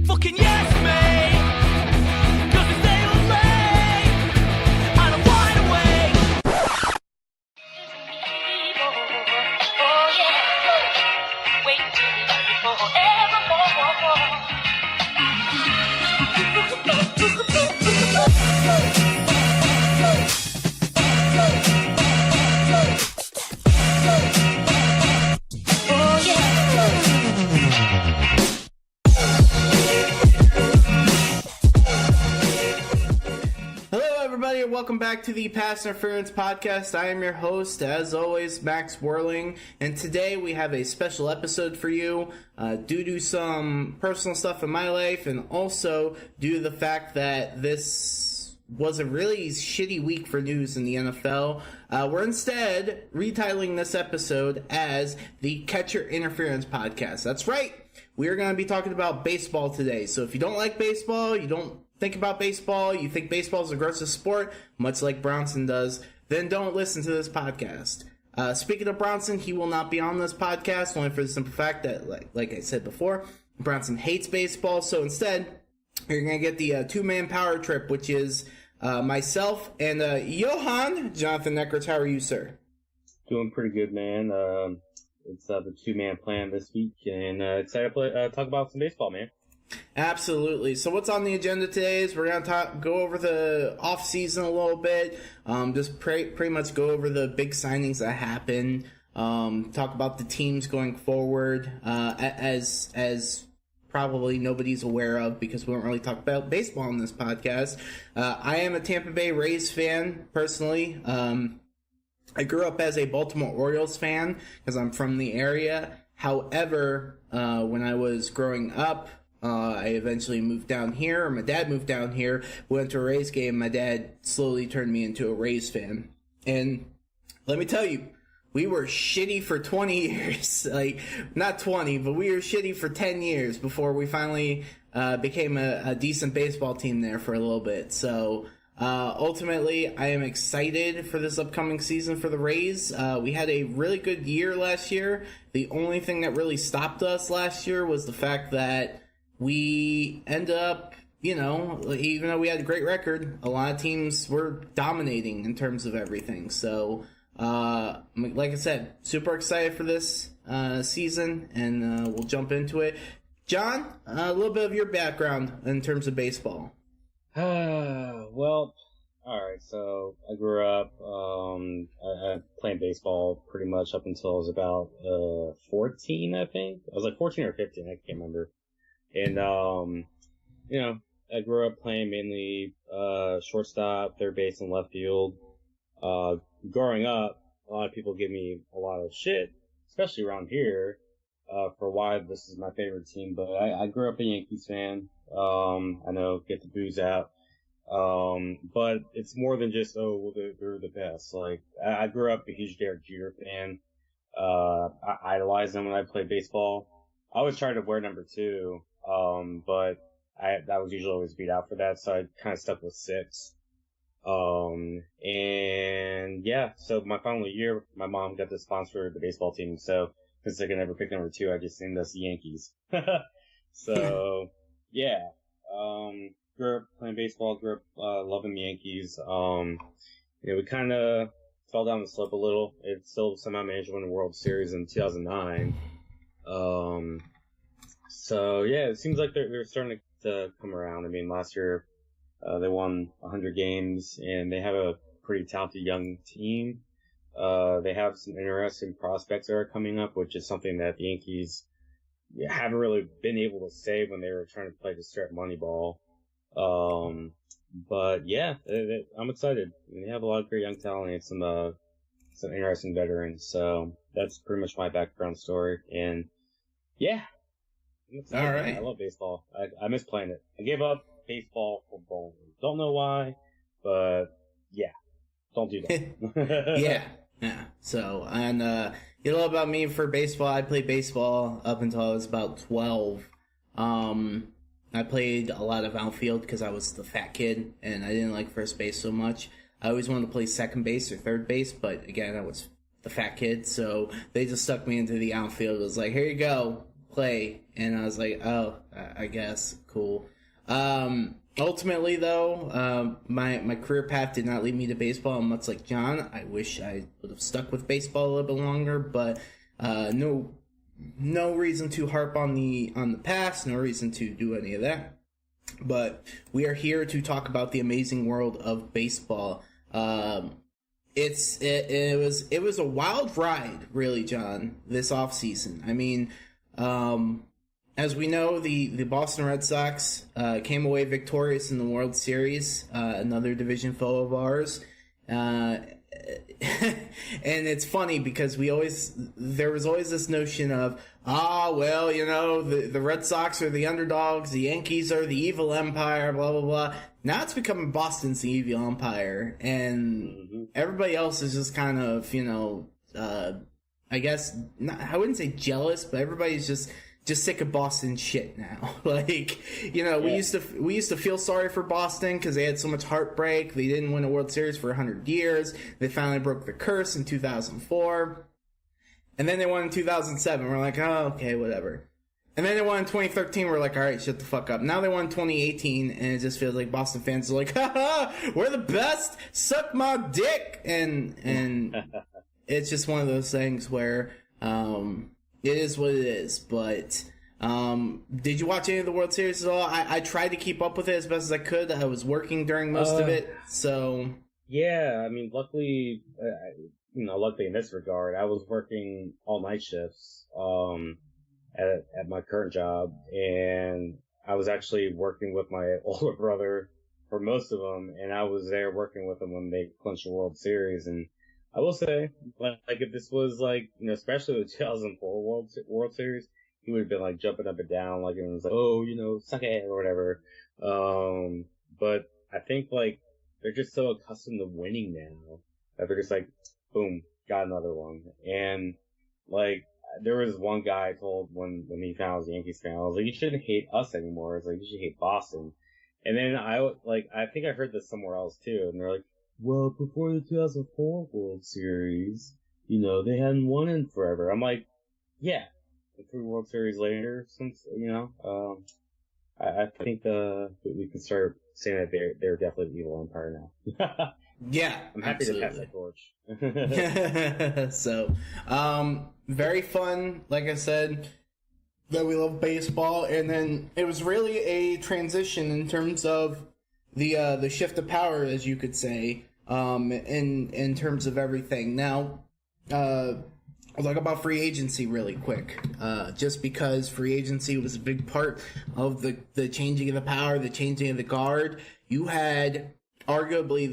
fucking yes me. 'Cause we stay all late on a wide awake. Oh yeah. Wait till everybody, and welcome back to the Pass Interference Podcast. I am your host, as always, Max Werling, and today we have a special episode for you due to some personal stuff in my life, and also due to the fact that this was a really shitty week for news in the NFL. We're instead retitling this episode as the Catcher Interference Podcast. That's right, we are going to be talking about baseball today, so if you don't like baseball, you don't think about baseball, you think baseball is a grossest sport, much like Bronson does, then don't listen to this podcast. Speaking of Bronson, he will not be on this podcast, only for the simple fact that, like I said before, Bronson hates baseball, so instead, you're going to get the two-man power trip, which is myself and Johan. Jonathan Neckarts, how are you, sir? Doing pretty good, man. It's the two-man plan this week, and excited to talk about some baseball, man. Absolutely. So what's on the agenda today is we're going to go over the off-season a little bit, just pretty much go over the big signings that happened, talk about the teams going forward, as probably nobody's aware of because we don't really talk about baseball on this podcast. I am a Tampa Bay Rays fan, personally. I grew up as a Baltimore Orioles fan because I'm from the area. However, when I was growing up, I eventually moved down here, or my dad moved down here, went to a Rays game. My dad slowly turned me into a Rays fan. And let me tell you, we were shitty for 20 years. Like, not 20, but we were shitty for 10 years before we finally became a decent baseball team there for a little bit. So, ultimately, I am excited for this upcoming season for the Rays. We had a really good year last year. The only thing that really stopped us last year was the fact that we end up, even though we had a great record, a lot of teams were dominating in terms of everything. So, like I said, super excited for this season, and we'll jump into it. John, a little bit of your background in terms of baseball. Well, alright, so I grew up playing baseball pretty much up until I was about 14, I think. I was like 14 or 15, I can't remember. And, I grew up playing mainly, shortstop, third base, and left field. Growing up, a lot of people give me a lot of shit, especially around here, for why this is my favorite team, but I grew up a Yankees fan. I know, get the booze out. But it's more than just, they're the best. Like, I grew up a huge Derek Jeter fan. I idolized him when I played baseball. I always tried to wear number 2. But that was usually always beat out for that, so I kind of stuck with 6. And yeah, so my final year, my mom got to sponsor the baseball team, so since I could never pick number 2, I just named us the Yankees. So, yeah, grew up playing baseball, grew up, loving the Yankees. We kind of fell down the slope a little. It still somehow managed to win the World Series in 2009. So yeah, it seems like they're starting to come around. I mean, last year, they won 100 games, and they have a pretty talented young team. They have some interesting prospects that are coming up, which is something that the Yankees haven't really been able to say when they were trying to play the straight Moneyball. But yeah, I'm excited. I mean, they have a lot of great young talent and some interesting veterans. So that's pretty much my background story. And yeah. All right. I love baseball. I miss playing it. I gave up baseball for bowling. Don't know why, but yeah, don't do that. Yeah. So, and you know about me for baseball, I played baseball up until I was about 12. I played a lot of outfield because I was the fat kid, and I didn't like first base so much. I always wanted to play second base or third base, but again, I was the fat kid, so they just stuck me into the outfield. It was like, here you go. play, and I was like, oh, I guess, cool. Ultimately, though, my career path did not lead me to baseball. And much like John, I wish I would have stuck with baseball a little bit longer, but no reason to harp on the past, no reason to do any of that. But we are here to talk about the amazing world of baseball. It was a wild ride, really, John, this offseason. I mean, as we know, the Boston Red Sox came away victorious in the World Series, another division foe of ours. And it's funny because there was always this notion of, well, you know, the Red Sox are the underdogs, the Yankees are the evil empire, blah, blah, blah. Now it's becoming Boston's the evil empire, and everybody else is just kind of, you know, I guess, I wouldn't say jealous, but everybody's just sick of Boston shit now. Like, you know, we used to feel sorry for Boston because they had so much heartbreak. They didn't win a World Series for 100 years. They finally broke the curse in 2004. And then they won in 2007. We're like, oh, okay, whatever. And then they won in 2013. We're like, all right, shut the fuck up. Now they won in 2018, and it just feels like Boston fans are like, ha, we're the best. Suck my dick. And it's just one of those things where, it is what it is. But did you watch any of the World Series at all? I tried to keep up with it as best as I could. I was working during most of it, so yeah. I mean, luckily in this regard, I was working all night shifts at my current job, and I was actually working with my older brother for most of them, and I was there working with them when they clinched the World Series. And I will say, like if this was like, you know, especially the 2004 World Series, he would have been like jumping up and down, like, it was like, oh, you know, suck it or whatever. But I think like they're just so accustomed to winning now that they're just like, boom, got another one. And like there was one guy I told when he found I was a Yankees fan, I was like, you shouldn't hate us anymore. It's like, you should hate Boston. And then I think I heard this somewhere else too, and they're like, well, before the 2004 World Series, you know, they hadn't won in forever. I'm like, yeah, 3 World Series later, since, you know, I think we can start saying that they're definitely the evil empire now. Yeah, I'm happy absolutely. to pass that torch. So, very fun, like I said, that we love baseball, and then it was really a transition in terms of the shift of power, as you could say, in terms of everything. Now, I'll talk about free agency really quick, just because free agency was a big part of the changing of the power, the changing of the guard. You had arguably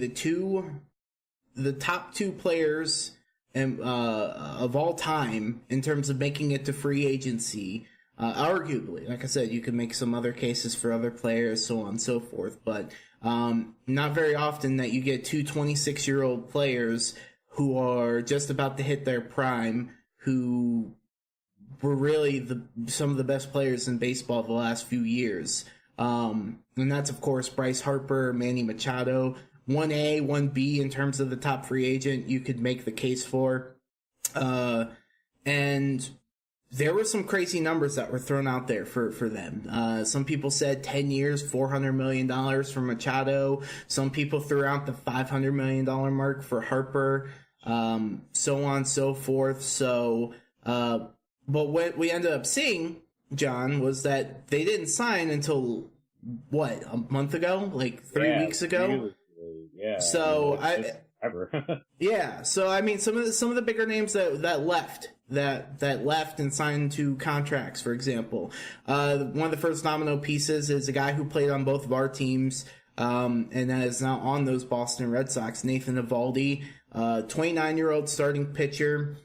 the top 2 players of all time in terms of making it to free agency. Arguably, like I said, you could make some other cases for other players, so on and so forth, but not very often that you get 2 26-year-old players who are just about to hit their prime, who were really some of the best players in baseball the last few years. And that's, of course, Bryce Harper, Manny Machado, 1A, 1B in terms of the top free agent you could make the case for. And there were some crazy numbers that were thrown out there for them. Some people said 10 years, $400 million for Machado. Some people threw out the $500 million mark for Harper, so on and so forth. So, but what we ended up seeing, John, was that they didn't sign until, what, a month ago? Like 3 weeks ago? Really, yeah. So, ever. yeah, so I mean, some of the bigger names that left and signed to contracts, for example. One of the first domino pieces is a guy who played on both of our teams, and that is now on those Boston Red Sox, Nathan Eovaldi, 29-year-old starting pitcher.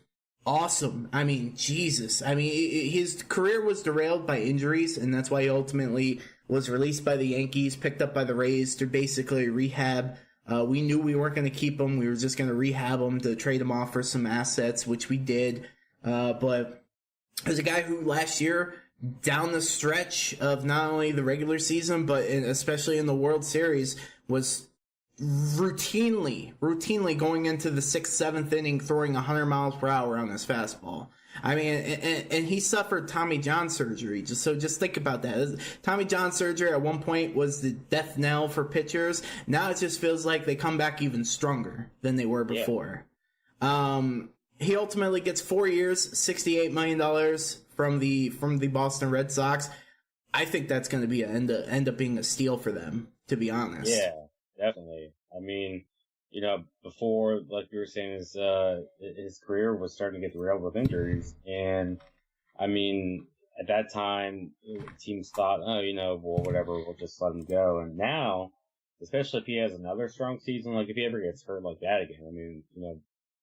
Awesome. I mean, Jesus. I mean, his career was derailed by injuries, and that's why he ultimately was released by the Yankees, picked up by the Rays to basically rehab. We knew we weren't going to keep him. We were just going to rehab him to trade him off for some assets, which we did. But there's a guy who last year, down the stretch of not only the regular season, but especially in the World Series, was routinely going into the 6th, 7th inning, throwing 100 miles per hour on his fastball. I mean, and he suffered Tommy John surgery. Just think about that. Tommy John surgery at one point was the death knell for pitchers. Now it just feels like they come back even stronger than they were before. He ultimately gets 4 years, $68 million from the Boston Red Sox. I think that's going to be end up being a steal for them, to be honest. Yeah, definitely. I mean, before, like you were saying, his career was starting to get derailed with injuries. And, I mean, at that time, teams thought, whatever, we'll just let him go. And now, especially if he has another strong season, like if he ever gets hurt like that again, I mean,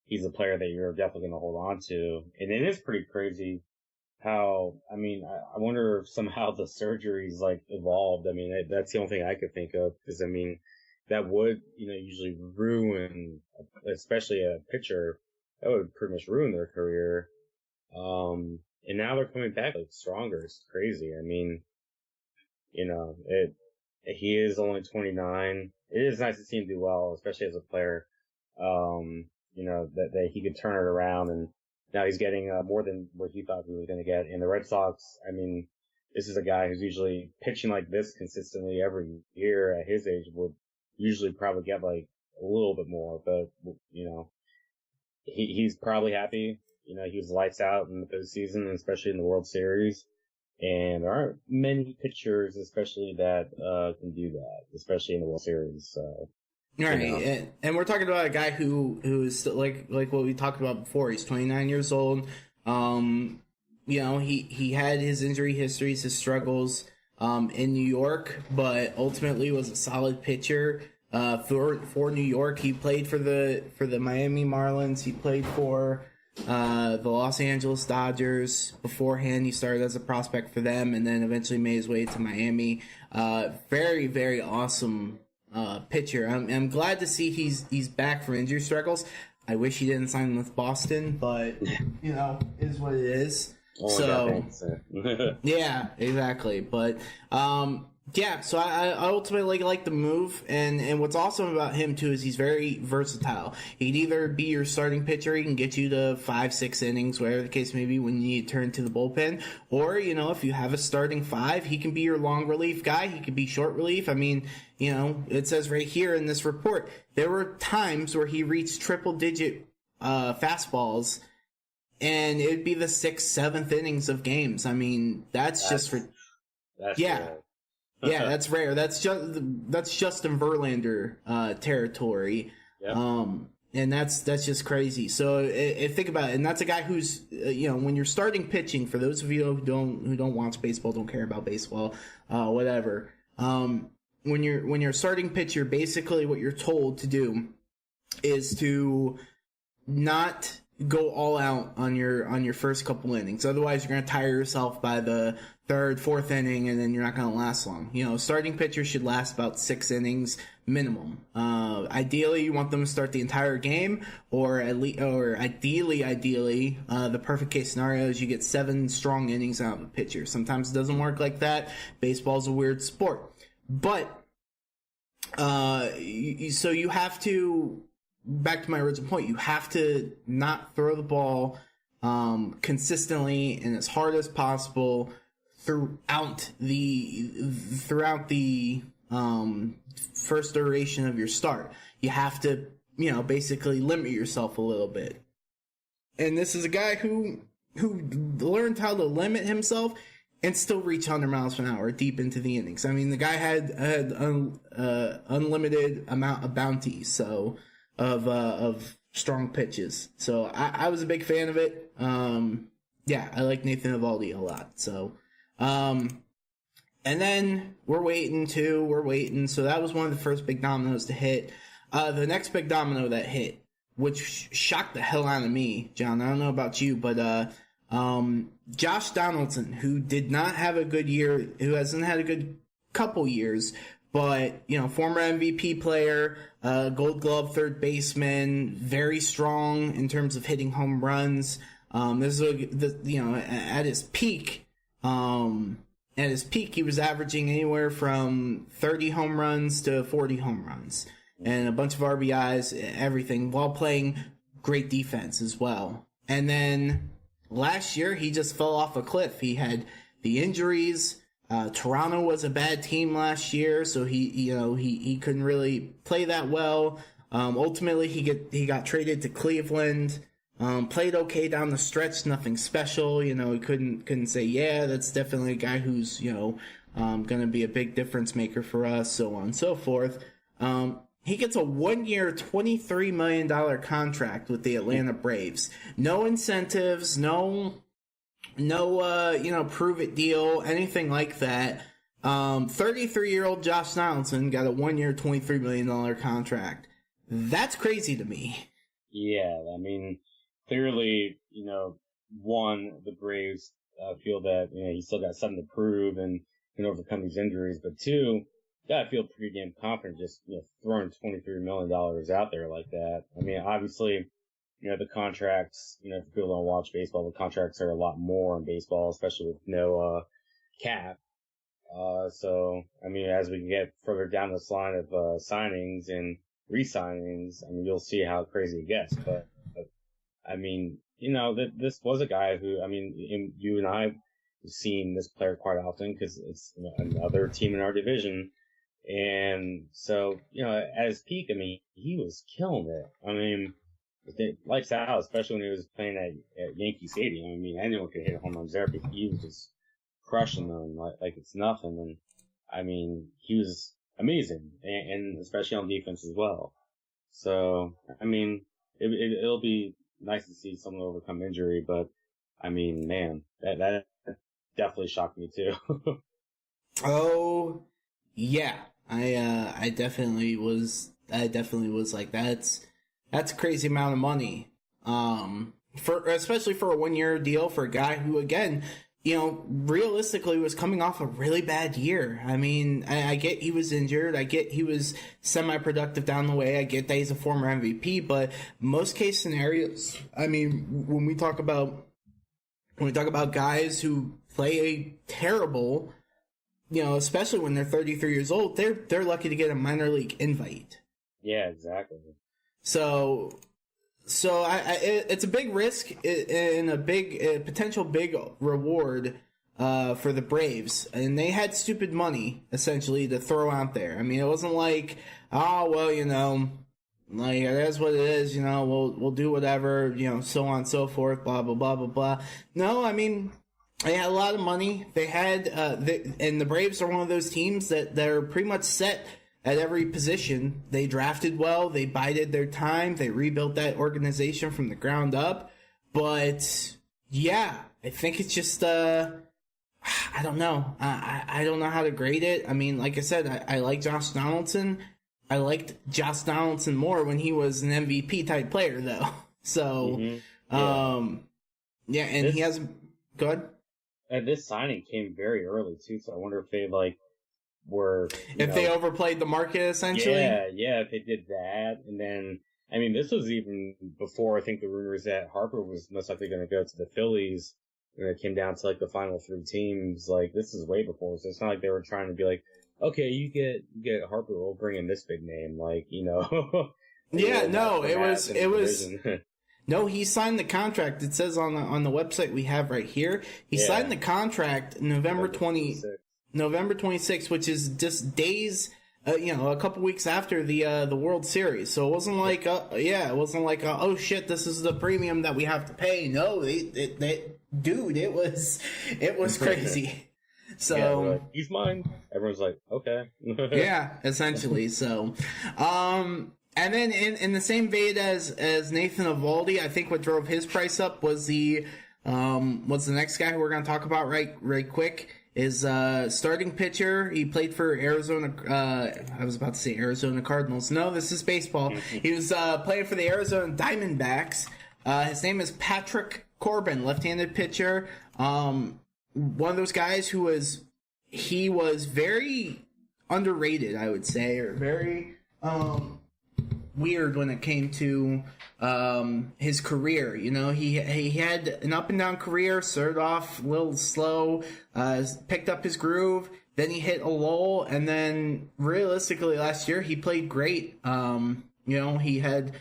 he's a player that you're definitely going to hold on to. And it is pretty crazy how, I mean, I wonder if somehow the surgeries, like, evolved. I mean, that's the only thing I could think of. Because, I mean, that would, usually ruin, especially a pitcher, that would pretty much ruin their career. And now they're coming back like stronger. It's crazy. I mean, he is only 29. It is nice to see him do well, especially as a player. That he could turn it around, and now he's getting more than what he thought he was going to get. And the Red Sox, I mean, this is a guy who's usually pitching like this consistently every year at his age would usually probably get like a little bit more, but he's probably happy. He was lights out in the postseason, especially in the World Series. And there aren't many pitchers, especially that can do that, especially in the World Series. So, right, and we're talking about a guy who is like what we talked about before. He's 29 years old. He had his injury histories, his struggles in New York, but ultimately was a solid pitcher for New York. He played for the Miami Marlins. He played for the Los Angeles Dodgers. Beforehand, he started as a prospect for them, and then eventually made his way to Miami. Very, very awesome pitcher. I'm glad to see he's back from injury struggles. I wish he didn't sign with Boston, but is what it is. So yeah, exactly. But so I ultimately like the move, and what's awesome about him too is he's very versatile. He can either be your starting pitcher, he can get you to 5-6 innings, whatever the case may be, when you need to turn to the bullpen, or if you have a starting 5, he can be your long relief guy. He can be short relief. I mean, it says right here in this report there were times where he reached triple digit fastballs, and it'd be the 6th, 7th innings of games. I mean, that's just for rare. Yeah, that's rare. That's Justin Verlander territory. Yep. And that's just crazy. So think about it, and that's a guy who's when you're starting pitching. For those of you who don't watch baseball, don't care about baseball, whatever. When you're starting pitcher, basically what you're told to do is to not go all out on your first couple innings. Otherwise, you're going to tire yourself by the 3rd, 4th inning, and then you're not going to last long. Starting pitchers should last about 6 innings minimum. Ideally, you want them to start the entire game, or ideally, the perfect case scenario is you get 7 strong innings out of a pitcher. Sometimes it doesn't work like that. Baseball's a weird sport, but so you have to. Back to my original point, you have to not throw the ball consistently and as hard as possible throughout the first duration of your start. You have to, basically limit yourself a little bit. And this is a guy who learned how to limit himself and still reach 100 miles an hour deep into the innings. I mean, the guy had unlimited amount of bounty, of strong pitches. So I was a big fan of it. I like Nathan Eovaldi a lot. So, and then we're waiting. So that was one of the first big dominoes to hit. The next big domino that hit, which shocked the hell out of me, John, I don't know about you, but Josh Donaldson, who did not have a good year, who hasn't had a good couple years, but, former MVP player, Gold Glove third baseman, very strong in terms of hitting home runs. At his peak, he was averaging anywhere from 30 home runs to 40 home runs and a bunch of RBIs, everything, while playing great defense as well. And then last year he just fell off a cliff. He had the injuries. Toronto was a bad team last year, so he couldn't really play that well. Ultimately, he got traded to Cleveland. Played okay down the stretch, nothing special. He couldn't say, yeah, that's definitely a guy who's going to be a big difference maker for us, so on and so forth. He gets a 1-year, $23 million contract with the Atlanta Braves. No incentives, no prove it deal, anything like that. 33-year-old Josh Donaldson got a 1-year, $23 million contract. That's crazy to me. Yeah, I mean, clearly, the Braves feel that, he's still got something to prove and can overcome these injuries, but two, gotta feel pretty damn confident just, throwing $23 million out there like that. I mean, obviously, the contracts, if people don't watch baseball, the contracts are a lot more in baseball, especially with no cap. So, I mean, as we get further down this line of signings and re-signings, I mean, you'll see how crazy it gets. But I mean, this was a guy who, I mean, you and I have seen this player quite often because it's another team in our division. And so, at his peak, I mean, he was killing it. I mean, lights out, especially when he was playing at Yankee Stadium. I mean, anyone could hit home runs there, but he was just crushing them like it's nothing. And I mean, he was amazing, and especially on defense as well. So, I mean, it'll be nice to see someone overcome injury, but I mean, man, that definitely shocked me too. Oh, yeah. I definitely was like, that's a crazy amount of money. Especially for a 1-year deal for a guy who, again, realistically was coming off a really bad year. I mean, I get he was injured. I get he was semi-productive down the way. I get that he's a former MVP, but most case scenarios, I mean, when we talk about guys who play terrible, especially when they're 33 years old, they're lucky to get a minor league invite. Yeah, exactly. So it's a big risk and a potential big reward for the Braves, and they had stupid money essentially to throw out there. I mean, it wasn't like, oh well, like that's what it is. We'll do whatever, so on and so forth, blah blah blah blah blah. No, I mean, they had a lot of money. They had, and the Braves are one of those teams that they're pretty much set at every position. They drafted well. They bided their time. They rebuilt that organization from the ground up. But yeah, I think it's just, I don't know. I don't know how to grade it. I mean, like I said, I like Josh Donaldson. I liked Josh Donaldson more when he was an MVP type player, though. So, yeah, and he has. Go ahead. This signing came very early too, so I wonder if they were they overplayed the market essentially. Yeah, if they did that, and then I mean, this was even before I think the rumors that Harper was most likely going to go to the Phillies. When it came down to the final 3 teams, this is way before. So it's not like they were trying to be like, okay, you get Harper, we'll bring in this big name, Yeah, no, it was. No, he signed the contract. It says on the website we have right here. He signed the contract November 26th, which is just days, a couple weeks after the World Series. So it wasn't like, oh shit, this is the premium that we have to pay. No, dude, it was crazy. So he's mine. Everyone's like, okay. Yeah, essentially. So, and then in the same vein as Nathan Eovaldi, I think what drove his price up was the next guy who we're going to talk about right quick is starting pitcher. He played for Arizona. I was about to say Arizona Cardinals. No, this is baseball. He was playing for the Arizona Diamondbacks. His name is Patrick Corbin, left-handed pitcher. One of those guys who was very underrated, I would say, or very weird when it came to his career. He had an up and down career. Started off a little slow, picked up his groove, then he hit a lull, and then realistically last year he played great. He had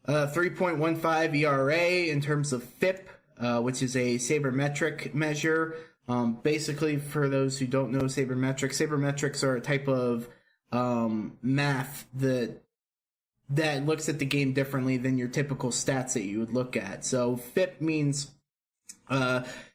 3.15 ERA in terms of FIP. which is a sabermetric measure. Basically, for those who don't know sabermetrics are a type of math that looks at the game differently than your typical stats that you would look at. So FIP means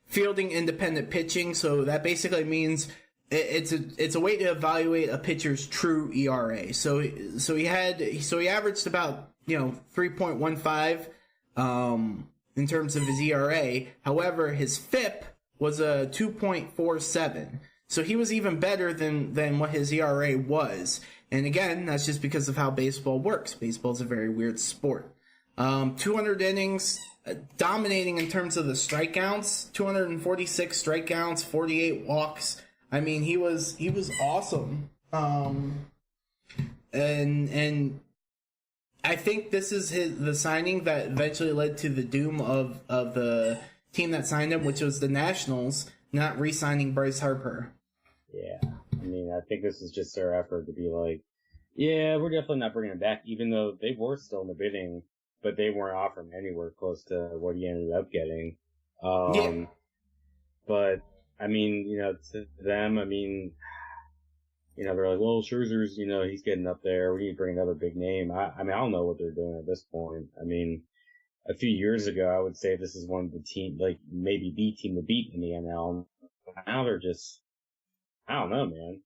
fielding independent pitching. So that basically means it's a way to evaluate a pitcher's true ERA. So he averaged about 3.15 in terms of his ERA. However, his FIP was a 2.47. So he was even better than what his ERA was. And again, that's just because of how baseball works. Baseball's a very weird sport. 200 innings, dominating in terms of the strikeouts. 246 strikeouts, 48 walks. I mean, he was awesome. And I think this is the signing that eventually led to the doom of the team that signed him, which was the Nationals, not re-signing Bryce Harper. Yeah, I mean, I think this is just their effort to be like, yeah, we're definitely not bringing him back, even though they were still in the bidding, but they weren't offering anywhere close to what he ended up getting. But, I mean, to them, I mean, they're like, well, Scherzer's, he's getting up there. We need to bring another big name. I mean, I don't know what they're doing at this point. I mean, a few years ago, I would say this is one of the team, like maybe the team to beat in the NL. Now they're just, I don't know, man.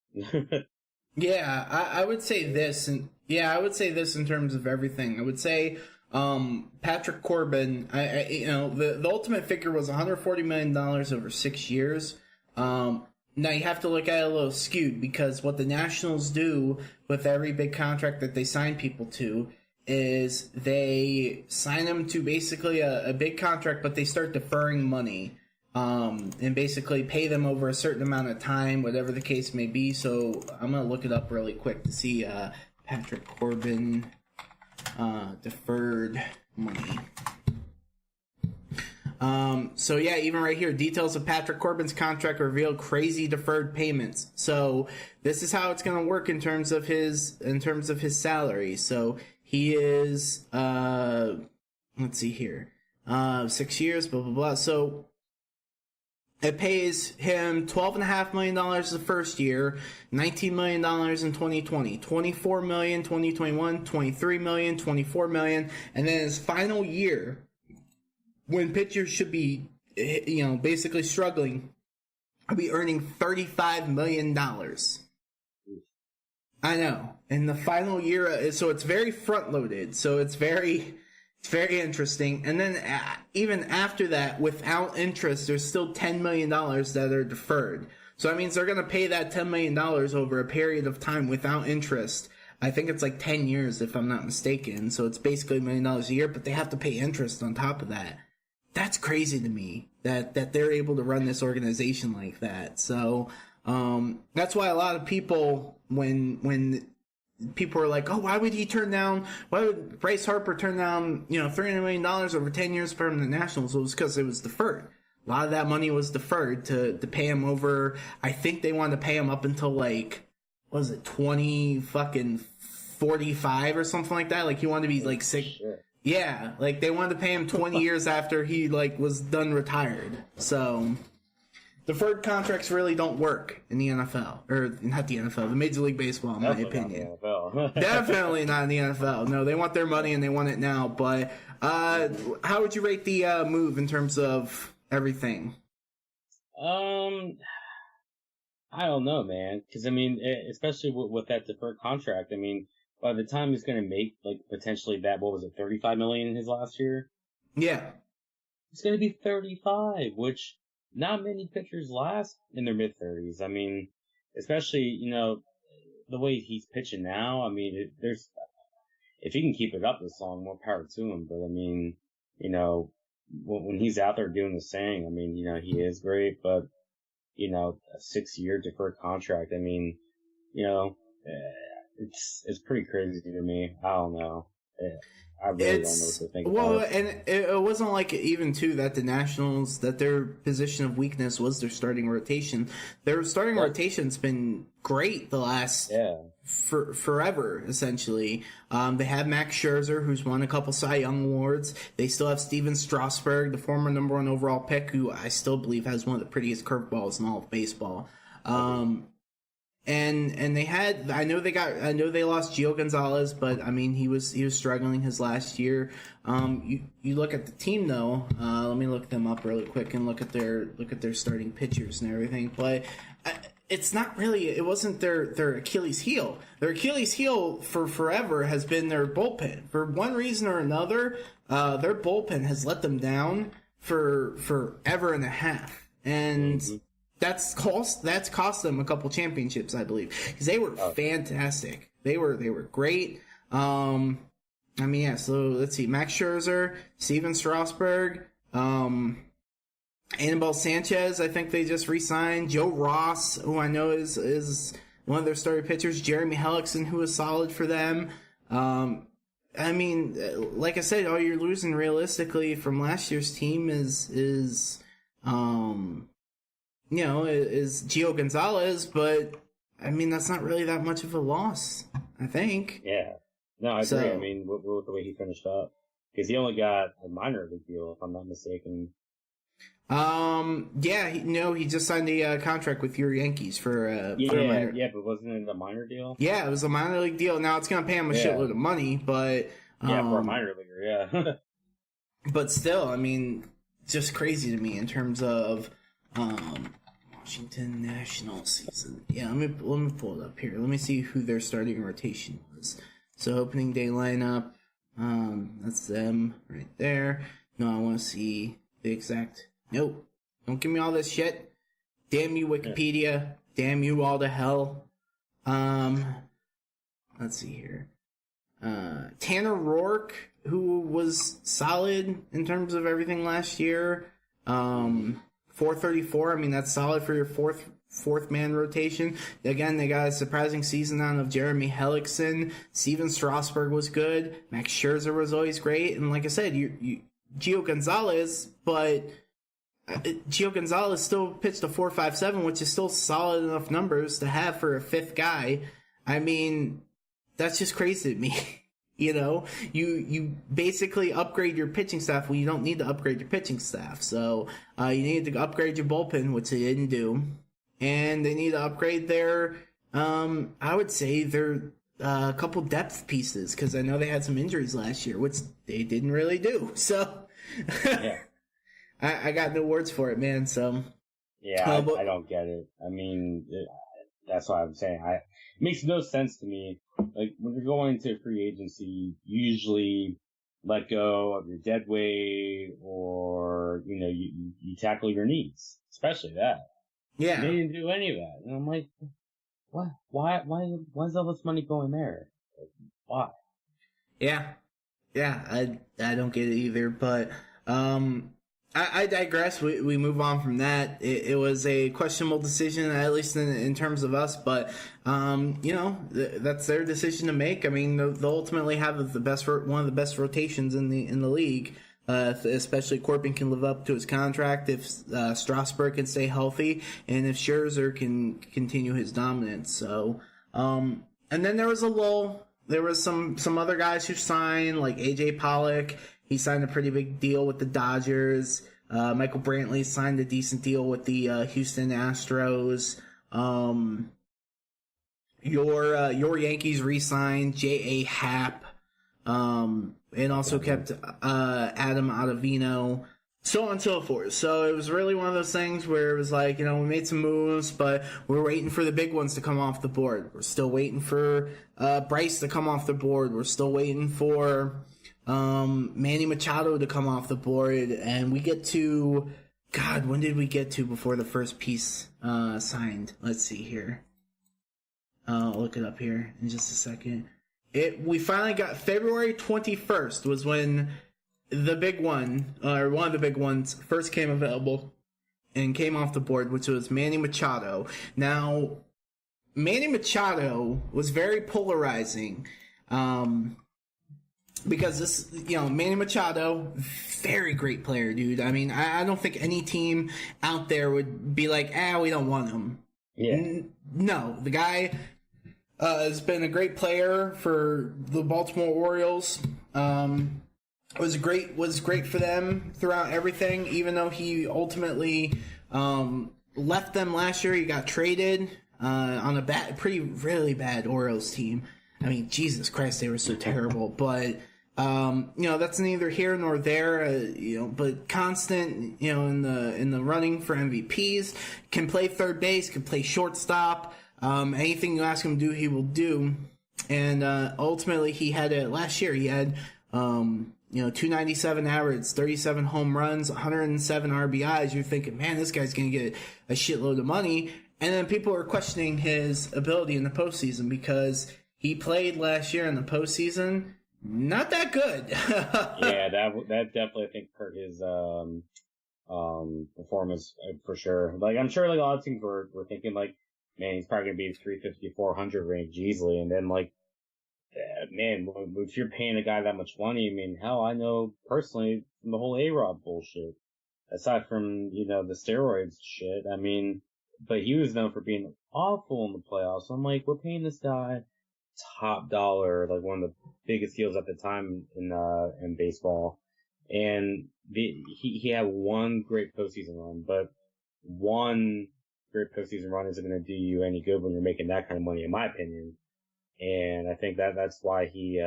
Yeah, I would say this, and I would say this in terms of everything. I would say Patrick Corbin. The ultimate figure was $140 million over 6 years. Now you have to look at it a little skewed, because what the Nationals do with every big contract that they sign people to is they sign them to basically a big contract, but they start deferring money. And basically pay them over a certain amount of time, whatever the case may be. So I'm going to look it up really quick to see Patrick Corbin deferred money. So yeah, even right here, details of Patrick Corbin's contract reveal crazy deferred payments. So this is how it's going to work in terms of his salary. So he is let's see here, 6 years, blah blah blah. So it pays him $12.5 million the first year, $19 million in 2020, $24 million 2021, $23 million, $24 million, and then his final year, when pitchers should be, basically struggling, I'll be earning $35 million. I know. In the final year, so it's very front-loaded, so it's very interesting. And then even after that, without interest, there's still $10 million that are deferred. So that means they're going to pay that $10 million over a period of time without interest. I think it's like 10 years, if I'm not mistaken. So it's basically $1 million a year, but they have to pay interest on top of that. That's crazy to me that they're able to run this organization like that. So that's why a lot of people, when people are like, oh, why would Bryce Harper turn down, $300 million over 10 years from the Nationals? It was because it was deferred. A lot of that money was deferred to pay him over. I think they wanted to pay him up until 45 or something like that. Like he wanted to be sick. Sure. Yeah, they wanted to pay him 20 years after he was done retired. So deferred contracts really don't work in the NFL, or not the NFL, the Major League Baseball, in my opinion. Definitely not in the NFL. No, they want their money and they want it now. But how would you rate the move in terms of everything? I don't know, man. Because I mean, especially with that deferred contract, I mean, by the time he's going to make potentially that, what was it, $35 million in his last year? Yeah, it's going to be 35, which not many pitchers last in their mid-30s. I mean, especially, the way he's pitching now. I mean, if he can keep it up this long, more power to him. But I mean, when he's out there doing the thing, I mean, he is great. But, a 6-year deferred contract, I mean, it's pretty crazy to me. I don't know. I really don't know what to think about it. And it wasn't like even too that the Nationals, that their position of weakness was their starting rotation. Their starting rotation's been great the last forever, essentially. They have Max Scherzer, who's won a couple Cy Young awards. They still have Steven Strasburg, the former number 1 overall pick, who I still believe has one of the prettiest curveballs in all of baseball. And they had, I know they lost Gio Gonzalez, but I mean he was struggling his last year. You look at the team though. Let me look them up really quick and look at their starting pitchers and everything. But it's not really, it wasn't their Achilles heel. Their Achilles heel for forever has been their bullpen. For one reason or another, their bullpen has let them down for forever and a half, and. That's cost them a couple championships, I believe, because they were fantastic. They were great. So let's see: Max Scherzer, Steven Strasburg, Anibal Sanchez. I think they just re-signed Joe Ross, who I know is one of their starting pitchers. Jeremy Hellickson, who is solid for them. Like I said, all you're losing realistically from last year's team is Gio Gonzalez, but I mean that's not really that much of a loss, I think. Yeah, no, I agree. I mean, with the way he finished up, because he only got a minor league deal, if I'm not mistaken. He just signed a contract with your Yankees for a minor. Yeah, but wasn't it a minor deal? Yeah, it was a minor league deal. Now it's gonna pay him a shitload of money, but for a minor leaguer, yeah. But still, I mean, just crazy to me in terms of Washington National season. Yeah, let me pull it up here. Let me see who their starting rotation was. So opening day lineup, that's them right there. No, I want to see the exact. Nope, don't give me all this shit. Damn you, Wikipedia. Damn you all to hell. Let's see here. Tanner Rourke, who was solid in terms of everything last year. 434. I mean, that's solid for your fourth man rotation. Again, they got a surprising season out of Jeremy Hellickson. Steven Strasburg was good. Max Scherzer was always great. And like I said, Gio Gonzalez, but Gio Gonzalez still pitched a 4.57, which is still solid enough numbers to have for a fifth guy. I mean, that's just crazy to me. You basically upgrade your pitching staff when you don't need to upgrade your pitching staff. So you need to upgrade your bullpen, which they didn't do. And they need to upgrade their, I would say, their couple depth pieces, because I know they had some injuries last year, which they didn't really do. So yeah. I got no words for it, man. So yeah, I don't get it. I mean, that's what I'm saying. It makes no sense to me. Like, when you're going to free agency, you usually let go of your dead weight, or, you tackle your needs, especially that. Yeah. They didn't do any of that. And I'm like, what? Why is all this money going there? Like, why? Yeah. I don't get it either, but, I digress. We move on from that. It was a questionable decision, at least in terms of us, but that's their decision to make. I mean, they'll ultimately have one of the best rotations in the league. Especially Corbin can live up to his contract, if Strasburg can stay healthy, and if Scherzer can continue his dominance. So, and then there was a lull. There was some other guys who signed, like AJ Pollock. He signed a pretty big deal with the Dodgers. Michael Brantley signed a decent deal with the Houston Astros. Your Yankees re-signed J.A. Happ, and also kept Adam Ottavino, so on and so forth. So it was really one of those things where it was like, we made some moves, but we're waiting for the big ones to come off the board. We're still waiting for Bryce to come off the board. We're still waiting for Manny Machado to come off the board, and we get to, God, when did we get to before the first piece signed? Let's see here. I'll look it up here in just a second. We finally got February 21st was when the big one, or one of the big ones, first came available and came off the board, which was Manny Machado. Now, Manny Machado was very polarizing. because this, Manny Machado, very great player, dude. I mean, I don't think any team out there would be like, we don't want him. Yeah. No, the guy has been a great player for the Baltimore Orioles. Was great for them throughout everything, even though he ultimately left them last year. He got traded on a really bad Orioles team. I mean, Jesus Christ, they were so terrible. But that's neither here nor there. But constant, in the running for MVPs, can play third base, can play shortstop. Anything you ask him to do, he will do. And ultimately, he had it last year. He had 297 average, 37 home runs, 107 RBIs. You're thinking, man, this guy's going to get a shitload of money. And then people are questioning his ability in the postseason because he played last year in the postseason. Not that good. Yeah, that definitely, I think, hurt his performance for sure. Like, I'm sure like a lot of teams were thinking like, man, he's probably gonna be 350, 400 range easily, and then like, man, if you're paying a guy that much money, I mean, hell, I know personally from the whole A-Rod bullshit. Aside from the steroids shit, I mean, but he was known for being awful in the playoffs. So I'm like, we're paying this guy top dollar, like one of the biggest deals at the time in baseball, and he had one great postseason run, but one great postseason run isn't going to do you any good when you're making that kind of money, in my opinion. And I think that's why he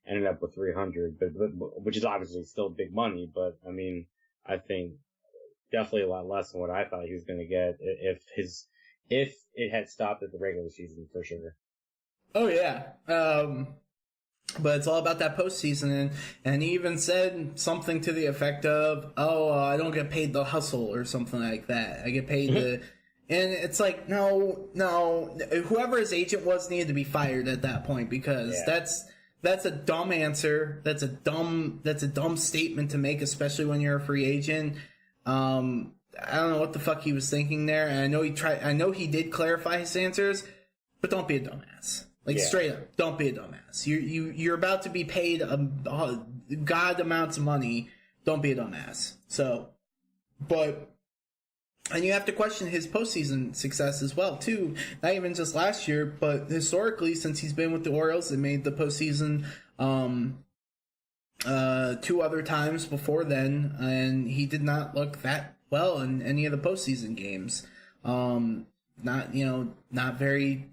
ended up with 300, but which is obviously still big money. But I mean, I think definitely a lot less than what I thought he was going to get if it had stopped at the regular season, for sure. Oh, yeah. But it's all about that postseason. And he even said something to the effect of, I don't get paid the hustle or something like that. I get paid the... And it's like, no. Whoever his agent was needed to be fired at that point because that's a dumb answer. That's a dumb statement to make, especially when you're a free agent. I don't know what the fuck he was thinking there. And I know he did clarify his answers, but don't be a dumbass. Straight up, don't be a dumbass. You're about to be paid a god amounts of money. Don't be a dumbass. And you have to question his postseason success as well, too. Not even just last year, but historically, since he's been with the Orioles, they made the postseason 2 other times before then, and he did not look that well in any of the postseason games. Not very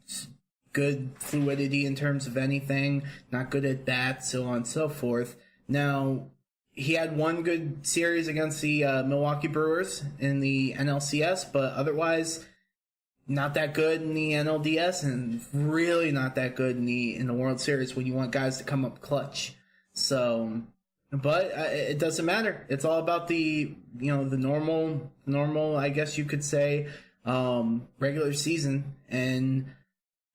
good fluidity in terms of anything, not good at bats, so on and so forth. Now, he had one good series against the Milwaukee Brewers in the NLCS, but otherwise not that good in the NLDS and really not that good in the World Series when you want guys to come up clutch. So, but it doesn't matter. It's all about the normal, I guess you could say, regular season. And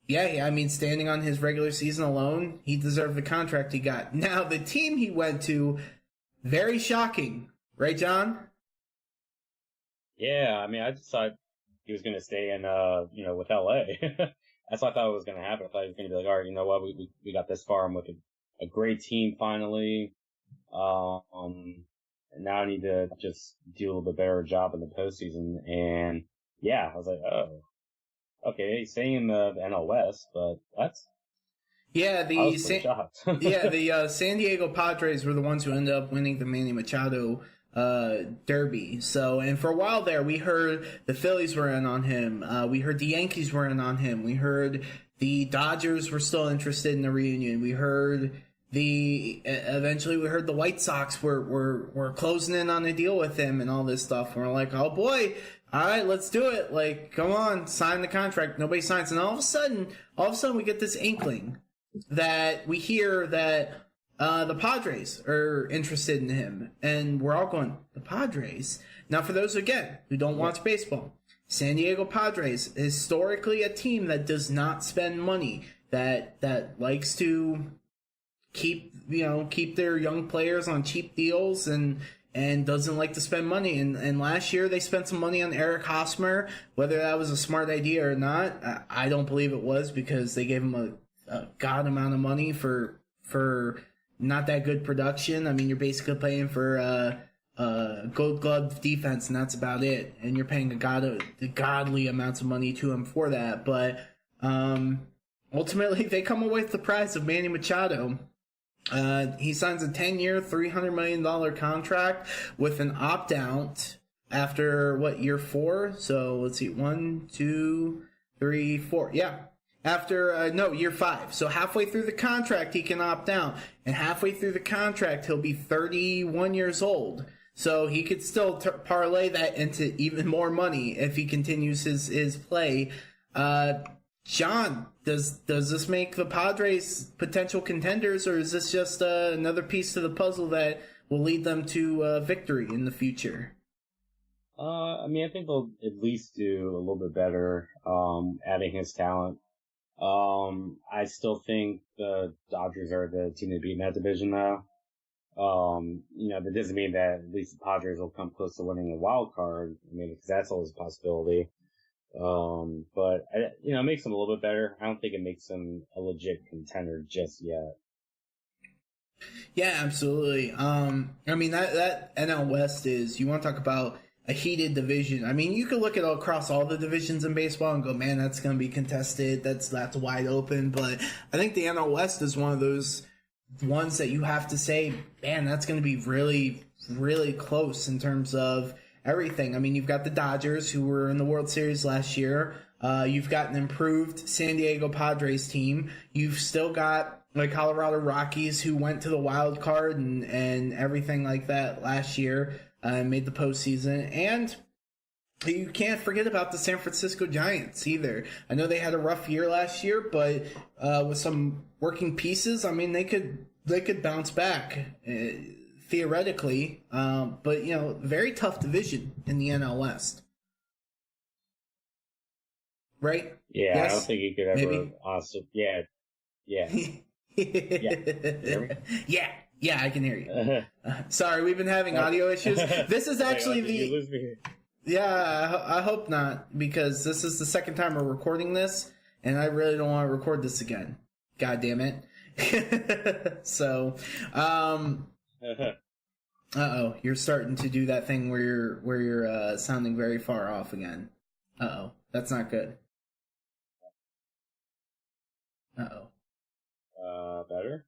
yeah, I mean, standing on his regular season alone, he deserved the contract he got. Now, the team he went to, very shocking. Right, John? Yeah, I mean, I just thought he was going to stay in, with LA. That's what I thought was going to happen. I thought he was going to be like, all right, you know what, we got this far. I'm with a great team finally. And now I need to just do a little bit better job in the postseason. And yeah, I was like, oh, okay, he's staying in the NL West, but that's... Yeah, the San Diego Padres were the ones who ended up winning the Manny Machado Derby. So, and for a while there, we heard the Phillies were in on him. We heard the Yankees were in on him. We heard the Dodgers were still interested in the reunion. We heard eventually we heard the White Sox were closing in on a deal with him and all this stuff. And we're like, oh boy, all right, let's do it. Like, come on, sign the contract. Nobody signs. And all of a sudden we get this inkling that we hear that the Padres are interested in him. And we're all going, the Padres? Now, for those, again, who don't watch baseball, San Diego Padres, historically a team that does not spend money, that likes to keep their young players on cheap deals and doesn't like to spend money. And last year they spent some money on Eric Hosmer. Whether that was a smart idea or not, I don't believe it was, because they gave him a god amount of money for not that good production. I mean, you're basically playing for Gold Glove defense, and that's about it. And you're paying the godly amounts of money to him for that. But ultimately, they come away with the prize of Manny Machado. He signs a 10-year, $300 million contract with an opt-out after, year 4? So, let's see, 1, 2, 3, 4. Yeah. After, year 5. So, halfway through the contract, he can opt out. And halfway through the contract, he'll be 31 years old. So, he could still parlay that into even more money if he continues his play. John, does this make the Padres potential contenders, or is this just another piece to the puzzle that will lead them to victory in the future? I mean, I think they'll at least do a little bit better, adding his talent. I still think the Dodgers are the team to beat in that division, though. That doesn't mean that at least the Padres will come close to winning a wild card. I mean, because that's always a possibility. But it makes them a little bit better. I don't think it makes them a legit contender just yet. Yeah, absolutely. I mean, that NL West is, you want to talk about a heated division. I mean, you could look at across all the divisions in baseball and go, man, that's going to be contested. That's wide open. But I think the NL West is one of those ones that you have to say, man, that's going to be really, really close in terms of everything. I mean, you've got the Dodgers, who were in the World Series last year. You've got an improved San Diego Padres team. You've still got the Colorado Rockies, who went to the wild card and everything like that last year, made the postseason. And you can't forget about the San Francisco Giants either. I know they had a rough year last year, but with some working pieces, I mean, they could bounce back. Theoretically, but very tough division in the NL West, right? Yeah, yes? I don't think you could ever. Maybe? Also, yeah. Yeah, I can hear you. Sorry, we've been having audio issues. This is actually you lose me. Yeah, I hope not, because this is the second time we're recording this, and I really don't want to record this again. God damn it. So, uh-oh, you're starting to do that thing where you're sounding very far off again. Uh-oh, that's not good. Uh-oh. Better?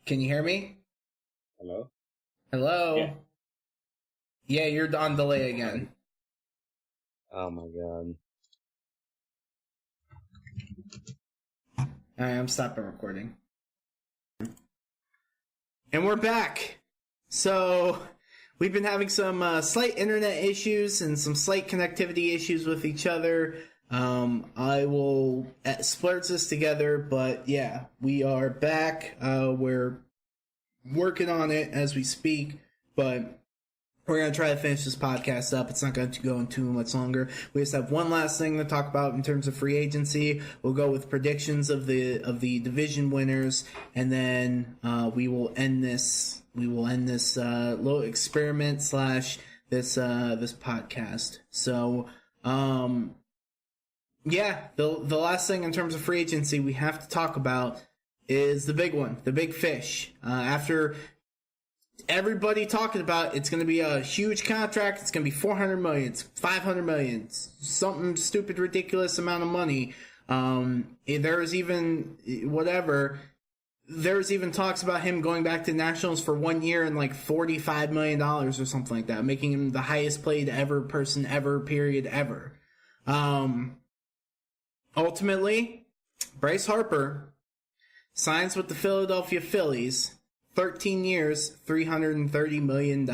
Can you hear me? Hello? Hello? Yeah. Yeah, you're on delay again. Oh my god. Alright, I'm stopping recording. And we're back. So, we've been having some slight internet issues and some slight connectivity issues with each other. I will splurge this together, but yeah, we are back. We're working on it as we speak, but we're going to try to finish this podcast up. It's not going to go in too much longer. We just have one last thing to talk about in terms of free agency. We'll go with predictions of the division winners, and then we will end this little experiment / this podcast. So yeah, the last thing in terms of free agency we have to talk about is the big one, the big fish. After everybody talking about it's going to be a huge contract, it's going to be $400 million, it's $500 million, something stupid, ridiculous amount of money. There was even talks about him going back to Nationals for 1 year and like $45 million or something like that, making him the highest paid person ever, period, ever. Ultimately, Bryce Harper signs with the Philadelphia Phillies, 13 years, $330 million.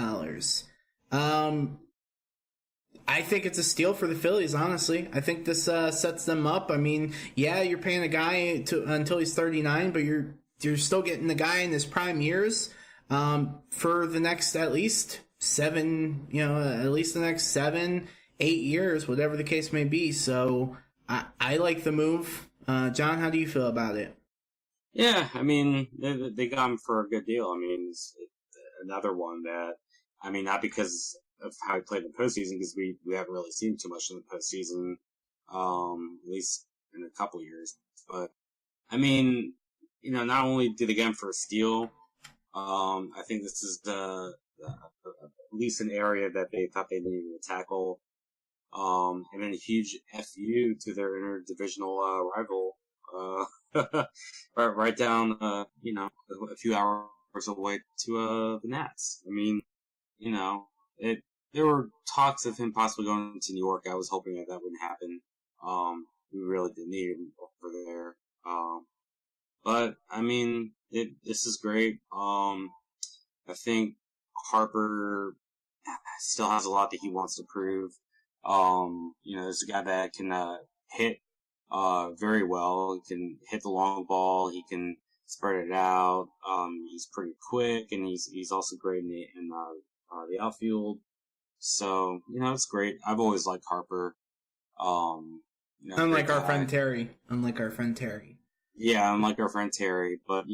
I think it's a steal for the Phillies, honestly. I think this sets them up. I mean, yeah, you're paying a guy until he's 39, but you're still getting the guy in his prime years for the next at least 7, the next 7, 8 years, whatever the case may be. So I like the move. John, how do you feel about it? Yeah, I mean, they got him for a good deal. I mean, it's another one that, I mean, not because of how he played in the postseason, because we haven't really seen too much in the postseason, at least in a couple years. But, I mean, not only did they get him for a steal, I think this is at least an area that they thought they needed to tackle. And then a huge FU to their interdivisional rival, right down, a few hours away to the Nats. I mean, there were talks of him possibly going to New York. I was hoping that wouldn't happen. We really didn't need him over there. But I mean, this is great. I think Harper still has a lot that he wants to prove. There's a guy that can hit very well. He can hit the long ball. He can spread it out. He's pretty quick, and he's also great in the outfield. So it's great. I've always liked Harper. Unlike our friend Terry. Yeah, unlike our friend Terry. But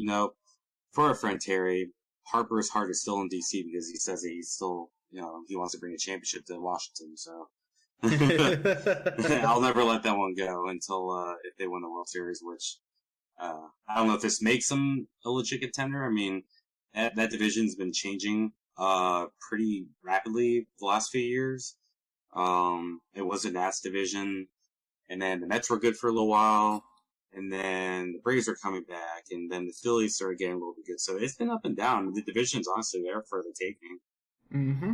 for our friend Terry, Harper's heart is still in DC because he says that he's still, he wants to bring a championship to Washington. So I'll never let that one go until if they win the World Series, which I don't know if this makes them a legit contender. I mean, that division's been changing pretty rapidly the last few years. It was a Nats division, and then the Mets were good for a little while, and then the Braves are coming back, and then the Phillies started getting a little bit good. So it's been up and down. The division's honestly there for the taking. Mm-hmm.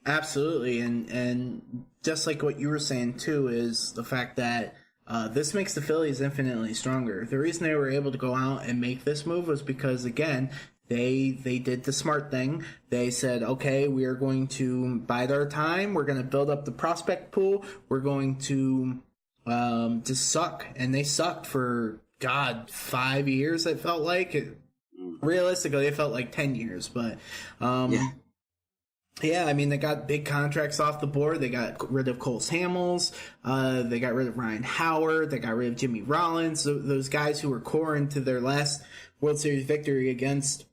Absolutely, and just like what you were saying too, is the fact that this makes the Phillies infinitely stronger. The reason they were able to go out and make this move was because, again, they did the smart thing. They said, okay, we are going to bide our time. We're going to build up the prospect pool. We're going to just suck. And they sucked for, 5 years, it felt like. Realistically, it felt like 10 years. But, yeah, I mean, they got big contracts off the board. They got rid of Cole Hamels. They got rid of Ryan Howard. They got rid of Jimmy Rollins. Those guys who were core into their last World Series victory against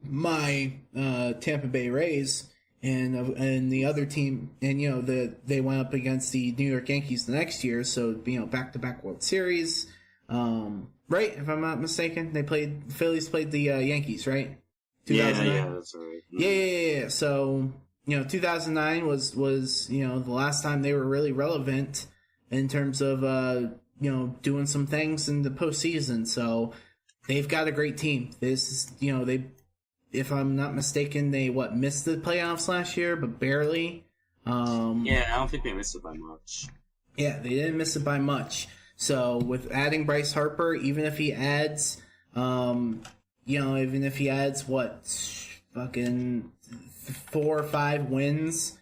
my Tampa Bay Rays and the other team. And, they went up against the New York Yankees the next year. So, back-to-back World Series. Right? If I'm not mistaken. The Phillies played the Yankees, right? Yeah, that's right. Yeah. So, 2009 was the last time they were really relevant in terms of, doing some things in the postseason. So they've got a great team. This is, if I'm not mistaken, they missed the playoffs last year, but barely. Yeah, I don't think they missed it by much. Yeah, they didn't miss it by much. So with adding Bryce Harper, even if he adds, even if he adds fucking 4 or 5 wins,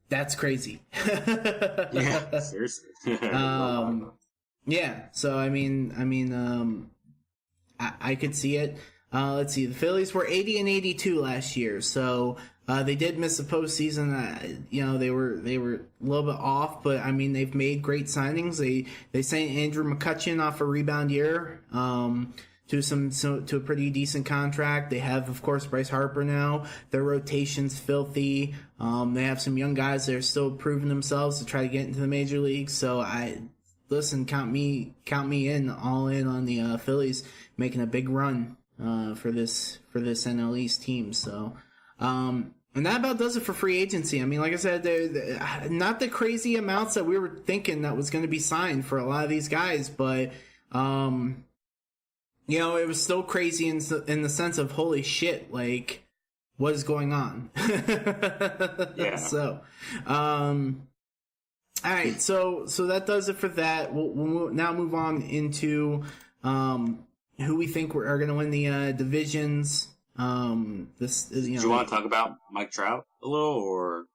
that's crazy. Yeah, seriously. Yeah. So I could see it. Let's see. The Phillies were 80-82 last year, so they did miss the postseason. They were a little bit off, but I mean they've made great signings. They signed Andrew McCutchen off a rebound year. To a pretty decent contract. They have, of course, Bryce Harper now. Their rotation's filthy. They have some young guys that are still proving themselves to try to get into the major leagues. So count me all in on the Phillies making a big run for this NL East team. So and that about does it for free agency. I mean, like I said, they're not the crazy amounts that we were thinking that was going to be signed for a lot of these guys, but it was still crazy in the sense of, holy shit, like, what is going on? Yeah. So, all right, so that does it for that. We'll now move on into who we think are going to win the divisions. Do you want to talk about Mike Trout a little, or?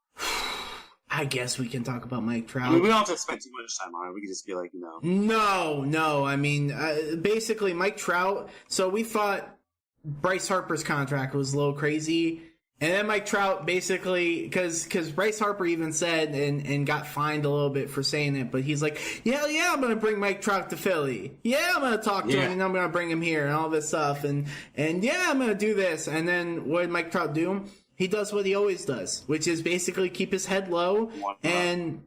I guess we can talk about Mike Trout. I mean, we don't have to spend too much time on it. We can just be like, No. I mean, basically, Mike Trout. So we thought Bryce Harper's contract was a little crazy. And then Mike Trout basically, because Bryce Harper even said and got fined a little bit for saying it, but he's like, yeah, I'm going to bring Mike Trout to Philly. Yeah, I'm going to talk to him, and I'm going to bring him here and all this stuff. And yeah, I'm going to do this. And then what did Mike Trout do? He does what he always does, which is basically keep his head low and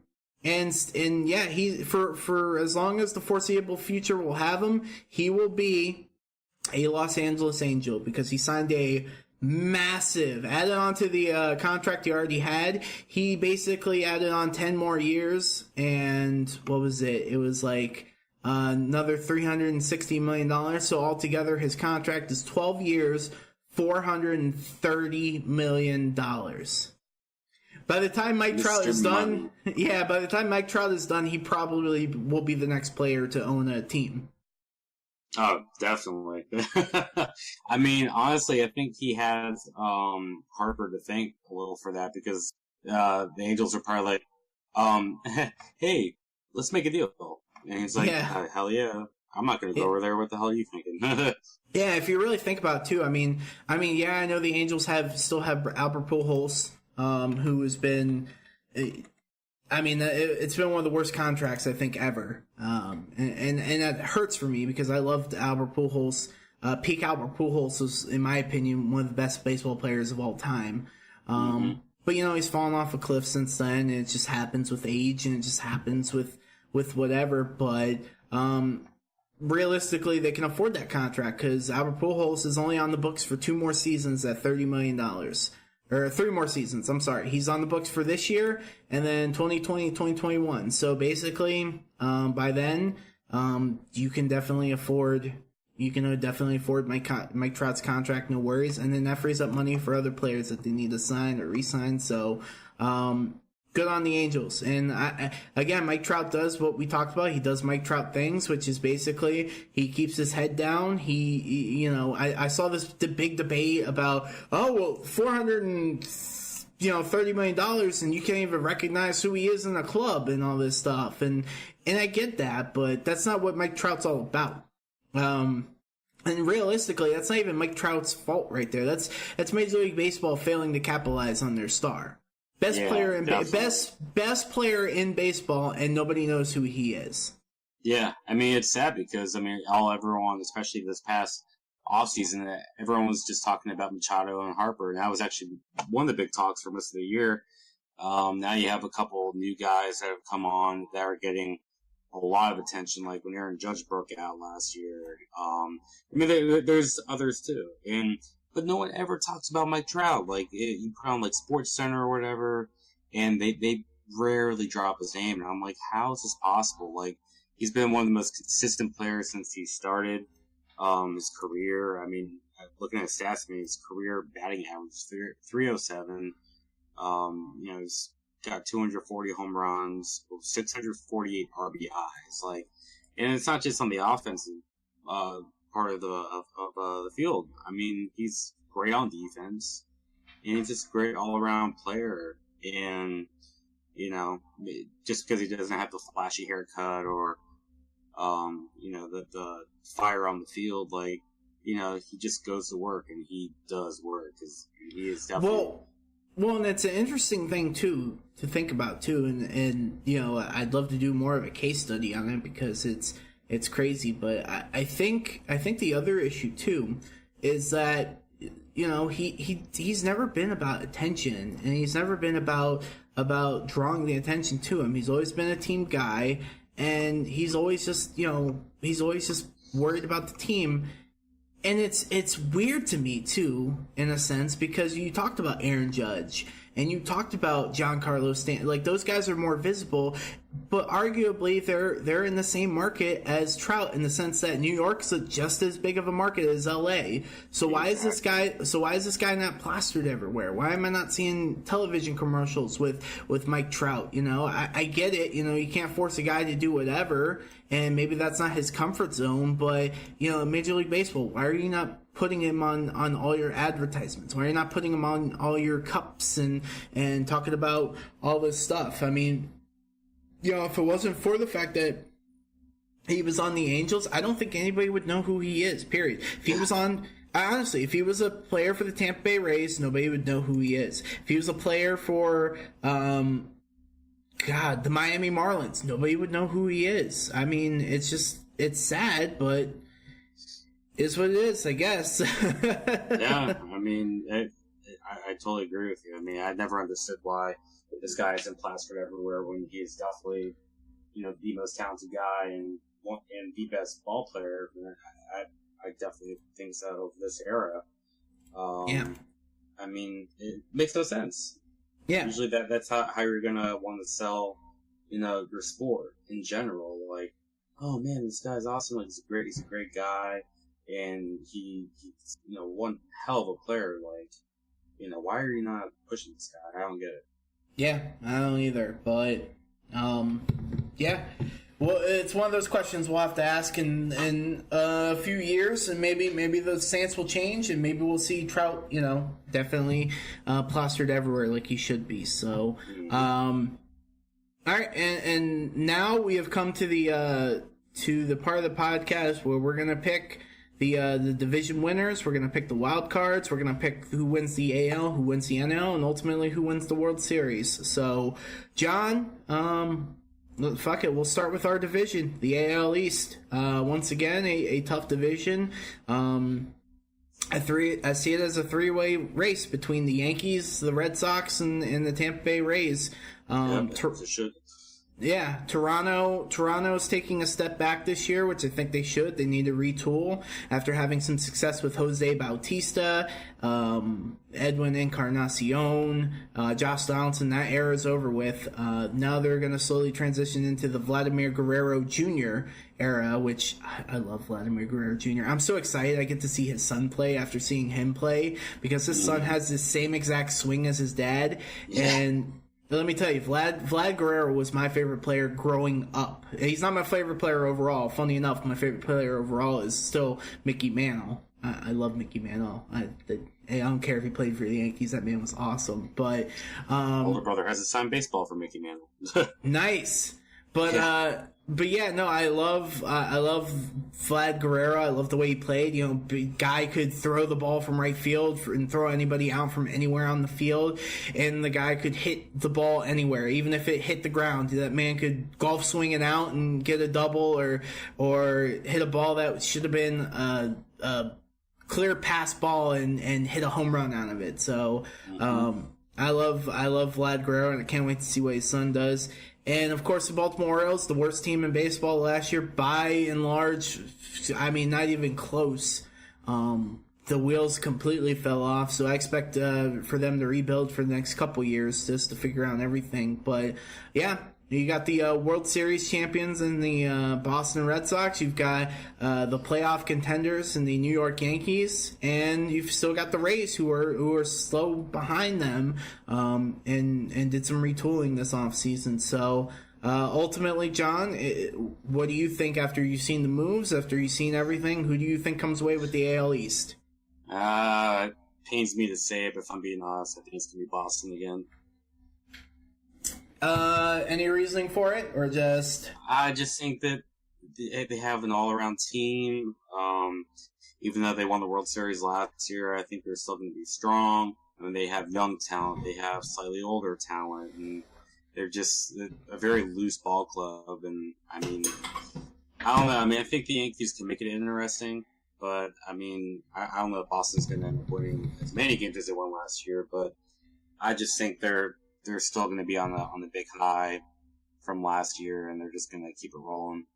and yeah, he for as long as the foreseeable future will have him, he will be a Los Angeles Angel because he signed a massive added on to the contract he already had. He basically added on 10 more years, and what was it? It was like another $360 million. So altogether, his contract is 12 years, $430 million. By the time Mike Trout is done, by the time Mike Trout is done, he probably will be the next player to own a team. Oh, definitely. I mean, honestly, I think he has Harper to thank a little for that because the Angels are probably like, hey, let's make a deal. And he's like, hell yeah. I'm not going to go over there. What the hell are you thinking? Yeah, if you really think about it, too, I mean, yeah, I know the Angels still have Albert Pujols, who has been, it's been one of the worst contracts I think ever, and that hurts for me because I loved Albert Pujols. Peak Albert Pujols was, in my opinion, one of the best baseball players of all time. But he's fallen off a cliff since then, and it just happens with age, and it just happens with whatever. But realistically, they can afford that contract because Albert Pujols is only on the books for 2 more seasons at $30 million. Or 3 more seasons, I'm sorry. He's on the books for this year, and then 2020, 2021. So basically, by then, you can definitely afford Mike Trout's contract, no worries. And then that frees up money for other players that they need to sign or re-sign. So, good on the Angels. And again, Mike Trout does what we talked about. He does Mike Trout things, which is basically he keeps his head down. I saw this big debate about, $430 million and you can't even recognize who he is in a club and all this stuff. And I get that, but that's not what Mike Trout's all about. And realistically, that's not even Mike Trout's fault right there. That's Major League Baseball failing to capitalize on their star. Best player in baseball, and nobody knows who he is. Yeah, I mean, it's sad because, everyone, especially this past offseason, everyone was just talking about Machado and Harper, and that was actually one of the big talks for most of the year. Now you have a couple new guys that have come on that are getting a lot of attention, like when Aaron Judge broke out last year. There's others too, but no one ever talks about Mike Trout. Like, you put on, like, Sports Center or whatever, and they rarely drop his name. And I'm like, how is this possible? Like, he's been one of the most consistent players since he started his career. Looking at his stats, his career batting average is 307. He's got 240 home runs, 648 RBIs. Like, and it's not just on the offensive part of the field. He's great on defense, and he's just a great all-around player. And just because he doesn't have the flashy haircut or the fire on the field, like, he just goes to work and he does work because he is definitely. Well, and it's an interesting thing too to think about too, and I'd love to do more of a case study on it because it's crazy. But I think the other issue too is that he's never been about attention, and he's never been about drawing the attention to him. He's always been a team guy, and he's always just worried about the team. And it's weird to me too, in a sense, because you talked about Aaron Judge and you talked about Giancarlo Stanton. Like, those guys are more visible, but arguably they're in the same market as Trout in the sense that New York's just as big of a market as LA. So why is this guy not plastered everywhere? Why am I not seeing television commercials with Mike Trout? I get it. You can't force a guy to do whatever, and maybe that's not his comfort zone, but Major League Baseball, why are you not putting him on all your advertisements? Why are you not putting him on all your cups and talking about all this stuff? If it wasn't for the fact that he was on the Angels, I don't think anybody would know who he is, period. If he was if he was a player for the Tampa Bay Rays, nobody would know who he is. If he was a player for, the Miami Marlins, nobody would know who he is. It's sad, but it's what it is, I guess. Yeah, I totally agree with you. I never understood why this guy isn't plastered everywhere when he is definitely, the most talented guy and the best ball player. I definitely think so of this era. Yeah. I mean, it makes no sense. Yeah. Usually that's how you're gonna want to sell, your sport in general. Like, oh man, this guy's awesome. Like, he's a great guy, and he's one hell of a player. Like, why are you not pushing this guy? I don't get it. Yeah, I don't either. But, yeah. Well, it's one of those questions we'll have to ask in a few years, and maybe the stance will change, and maybe we'll see Trout, definitely plastered everywhere like he should be. So, all right, and now we have come to the part of the podcast where we're gonna pick the division winners. We're gonna pick the wild cards. We're gonna pick who wins the AL, who wins the NL, and ultimately who wins the World Series. So, John, fuck it. We'll start with our division, the AL East. Once again, a tough division. I see it as a three-way race between the Yankees, the Red Sox, and the Tampa Bay Rays. It should. Yeah, Toronto's taking a step back this year, which I think they should. They need to retool after having some success with Jose Bautista, Edwin Encarnacion, Josh Donaldson. That era's over with. Now they're going to slowly transition into the Vladimir Guerrero Jr. era, which I love Vladimir Guerrero Jr. I'm so excited I get to see his son play after seeing him play, because his son has the same exact swing as his dad. Yeah. And let me tell you, Vlad Guerrero was my favorite player growing up. He's not my favorite player overall. Funny enough, my favorite player overall is still Mickey Mantle. I love Mickey Mantle. I don't care if he played for the Yankees. That man was awesome. But older brother has a signed baseball for Mickey Mantle. Nice. But yeah, no, I love Vlad Guerrero. I love the way he played. Guy could throw the ball from right field and throw anybody out from anywhere on the field, and the guy could hit the ball anywhere, even if it hit the ground. That man could golf swing it out and get a double, or hit a ball that should have been a clear pass ball and hit a home run out of it. So I love Vlad Guerrero, and I can't wait to see what his son does. And, of course, the Baltimore Orioles, the worst team in baseball last year, by and large, I mean, not even close. The wheels completely fell off, so I expect for them to rebuild for the next couple years just to figure out everything. But, yeah, you got the World Series champions in the Boston Red Sox. You've got the playoff contenders in the New York Yankees, and you've still got the Rays, who are slow behind them, and did some retooling this offseason. So ultimately, John, what do you think after you've seen the moves, after you've seen everything? Who do you think comes away with the AL East? It pains me to say it, but if I'm being honest, I think it's going to be Boston again. Any reasoning for it, or just? I just think that they have an all-around team. Even though they won the World Series last year, I think they're still going to be strong. I mean, they have young talent, they have slightly older talent, and they're just a very loose ball club. And I mean, I don't know. I mean, I think the Yankees can make it interesting, but I mean, I don't know if Boston's going to end up winning as many games as they won last year. But I just think they're still going to be on the big high from last year, and they're just going to keep it rolling.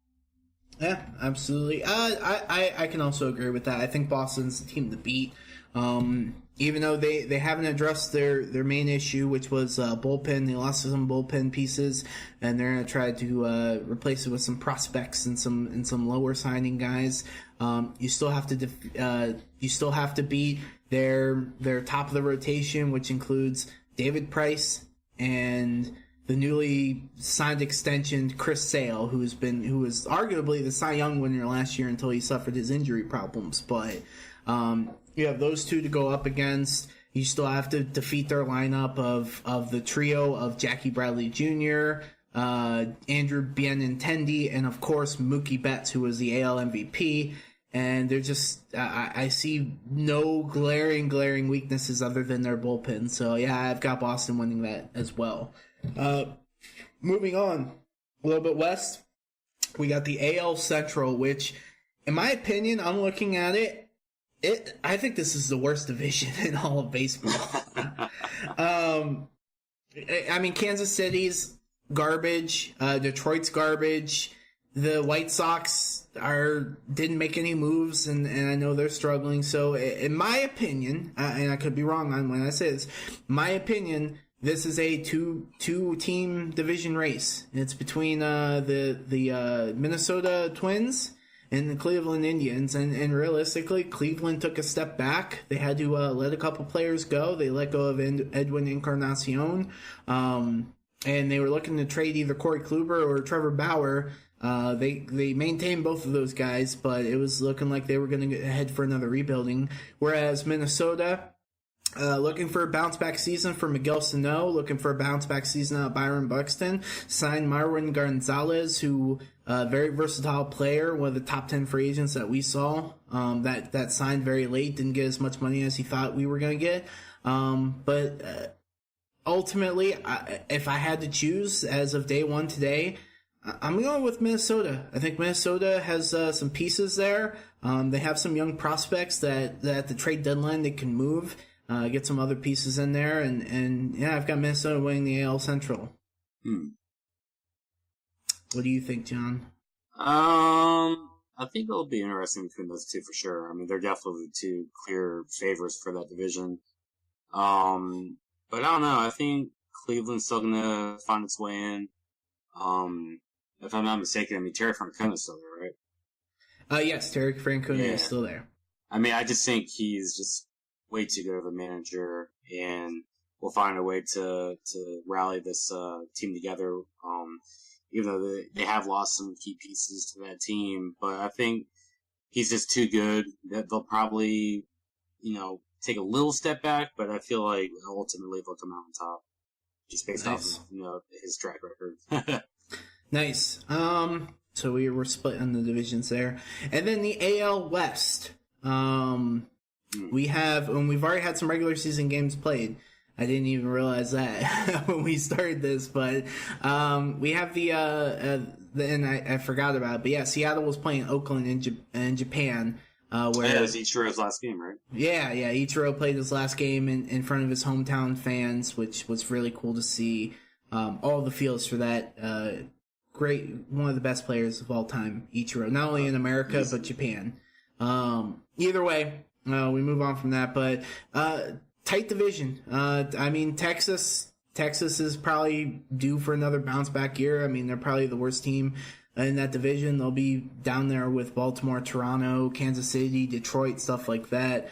Yeah, absolutely. I can also agree with that. I think Boston's the team to beat. Even though they haven't addressed their main issue, which was bullpen. They lost some bullpen pieces, and they're going to try to replace it with some prospects and some lower signing guys. You still have to beat their top of the rotation, which includes David Price and the newly signed extension Chris Sale, who was arguably the Cy Young winner last year until he suffered his injury problems. But you have those two to go up against. You still have to defeat their lineup of the trio of Jackie Bradley Jr., Andrew Benintendi, and of course Mookie Betts, who was the AL MVP. And they're just, I see no glaring weaknesses other than their bullpen. So yeah, I've got Boston winning that as well. Moving on a little bit west, we got the AL Central, which, in my opinion, I'm looking at it. I think this is the worst division in all of baseball. I mean, Kansas City's garbage. Detroit's garbage. The White Sox didn't make any moves, and I know they're struggling. So, in my opinion, and I could be wrong on when I say this, my opinion, this is a two-team division race. It's between the Minnesota Twins and the Cleveland Indians, and realistically, Cleveland took a step back. They had to let a couple players go. They let go of Edwin Encarnacion, and they were looking to trade either Corey Kluber or Trevor Bauer. They maintained both of those guys, but it was looking like they were going to head for another rebuilding. Whereas Minnesota, looking for a bounce-back season for Miguel Sano, looking for a bounce-back season out of Byron Buxton, signed Marwin Gonzalez, who very versatile player, one of the top 10 free agents that we saw, that signed very late, didn't get as much money as he thought we were going to get. But ultimately, if I had to choose as of day one today, I'm going with Minnesota. I think Minnesota has some pieces there. They have some young prospects that at the trade deadline they can move. Get some other pieces in there, and yeah, I've got Minnesota winning the AL Central. What do you think, John? I think it'll be interesting between those two for sure. I mean, they're definitely the two clear favorites for that division. But I don't know. I think Cleveland's still gonna find its way in. If I'm not mistaken, I mean, Terry Francona's still there, right? Yes, Terry Francona is still there. I mean, I just think he's just way too good of a manager, and we'll find a way to rally this team together. Even though they have lost some key pieces to that team, but I think he's just too good that they'll probably, take a little step back. But I feel like ultimately they'll come out on top, just based off of his track record. Nice. So we were split on the divisions there, and then the AL West. We have, and we've already had some regular season games played. I didn't even realize that when we started this, but we have and I forgot about it. But yeah, Seattle was playing Oakland in Japan. Where it was Ichiro's last game, right? Yeah. Ichiro played his last game in front of his hometown fans, which was really cool to see. All the feels for that. Great, one of the best players of all time, Ichiro. Not only in America, but Japan. Either way, we move on from that, but tight division. I mean, Texas is probably due for another bounce back year. I mean, they're probably the worst team in that division. They'll be down there with Baltimore, Toronto, Kansas City, Detroit, stuff like that.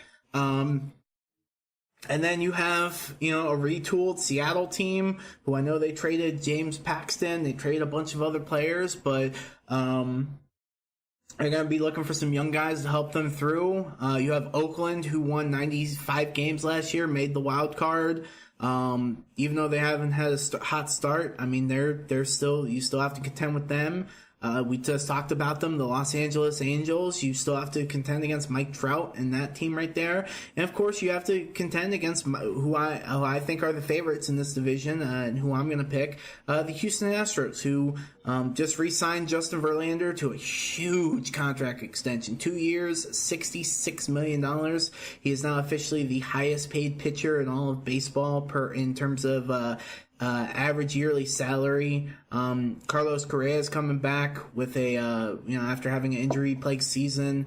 And then you have, a retooled Seattle team who I know they traded James Paxton. They traded a bunch of other players, but they're going to be looking for some young guys to help them through. You have Oakland, who won 95 games last year, made the wild card. Even though they haven't had a hot start, I mean, they're still, you still have to contend with them. We just talked about them, the Los Angeles Angels. You still have to contend against Mike Trout and that team right there. And of course, you have to contend against who I think are the favorites in this division, and who I'm going to pick, the Houston Astros, who just re-signed Justin Verlander to a huge contract extension. 2 years, $66 million. He is now officially the highest paid pitcher in all of baseball in terms of average yearly salary. Carlos Correa is coming back with after having an injury-plagued season.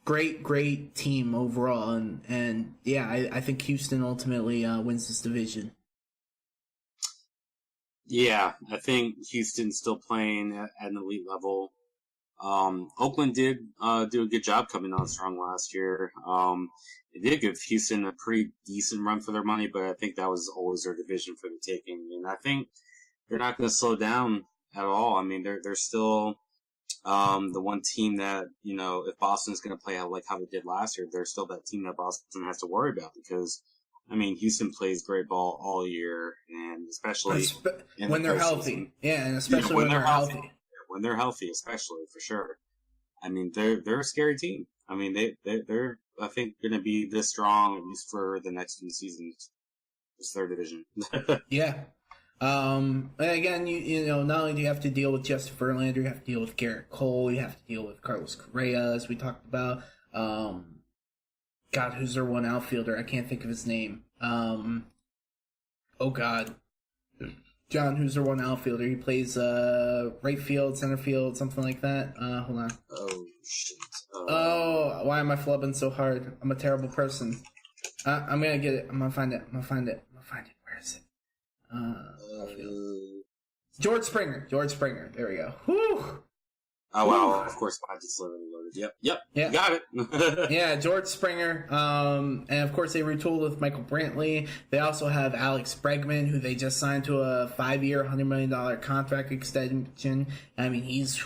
Great team overall, and yeah, I think Houston ultimately wins this division. Yeah, I think Houston's still playing at an elite level. Oakland did do a good job coming on strong last year. It did give Houston a pretty decent run for their money, but I think that was always their division for the taking. And I think they're not going to slow down at all. I mean, they're still the one team that, if Boston's going to play like how they did last year, they're still that team that Boston has to worry about, because, I mean, Houston plays great ball all year, and especially when they're healthy. Yeah, and especially when they're healthy. When they're healthy, especially, for sure. I mean, they're a scary team. I mean, they're I think going to be this strong at least for the next few seasons. It's their division. Yeah. And again, you know, not only do you have to deal with Justin Verlander, you have to deal with Garrett Cole, you have to deal with Carlos Correa, as we talked about. God, who's their one outfielder? I can't think of his name. Oh God, John, who's their one outfielder? He plays right field, center field, something like that. Hold on. Oh shit. Oh, why am I flubbing so hard? I'm a terrible person. I'm gonna get it. I'm gonna find it. Where is it? Outfield. George Springer. There we go. Whew. Oh wow! Of course, I just literally loaded. Yep. Yeah. You got it. Yeah, George Springer. And of course they retooled with Michael Brantley. They also have Alex Bregman, who they just signed to a 5-year, $100 million contract extension. I mean, he's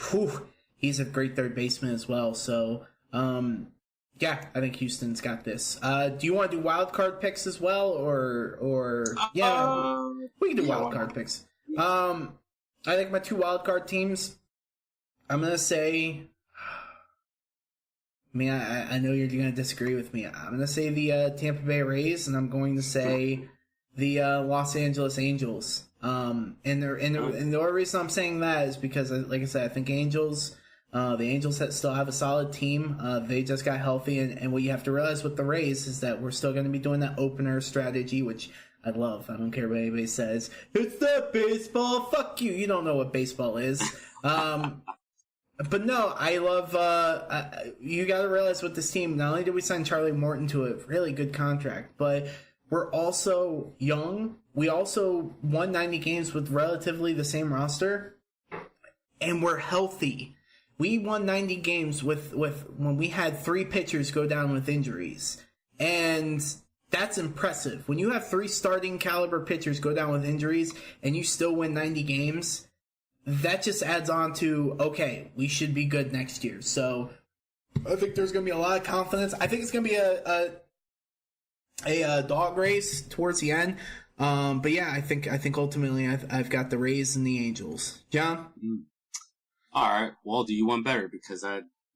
a great third baseman as well. So, yeah, I think Houston's got this. Do you want to do wild card picks as well, or yeah, we can do wild card picks. I think my 2 wild card teams. I'm gonna say. I mean, I know you're going to disagree with me. I'm going to say the Tampa Bay Rays, and I'm going to say the Los Angeles Angels. And the only reason I'm saying that is because, like I said, I think the Angels still have a solid team. They just got healthy, and what you have to realize with the Rays is that we're still going to be doing that opener strategy, which I love. I don't care what anybody says. It's not baseball. Fuck you. You don't know what baseball is. But no, I love, you gotta realize with this team, not only did we sign Charlie Morton to a really good contract, but we're also young. We also won 90 games with relatively the same roster, and we're healthy. We won 90 games with when we had 3 pitchers go down with injuries. And that's impressive. When you have 3 starting caliber pitchers go down with injuries, and you still win 90 games, that just adds on to, okay, we should be good next year. So I think there's going to be a lot of confidence. I think it's going to be a dog race towards the end. But yeah, I think ultimately I've got the Rays and the Angels. John? All right. Well, do you want better? Because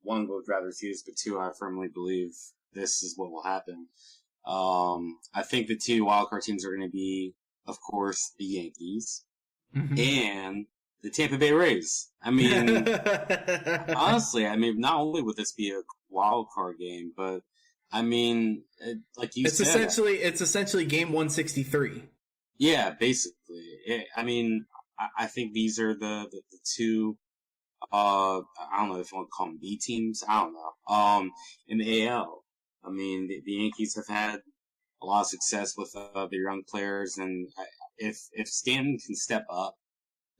one, would rather see this, but 2, I firmly believe this is what will happen. I think the 2 wildcard teams are going to be, of course, the Yankees and the Tampa Bay Rays. I mean, honestly, not only would this be a wild card game, but I mean, like you said, it's essentially game 163. Yeah, basically. I think these are the 2. I don't know if you want to call them B teams. I don't know. In the AL, I mean, the Yankees have had a lot of success with their young players, and if Stanton can step up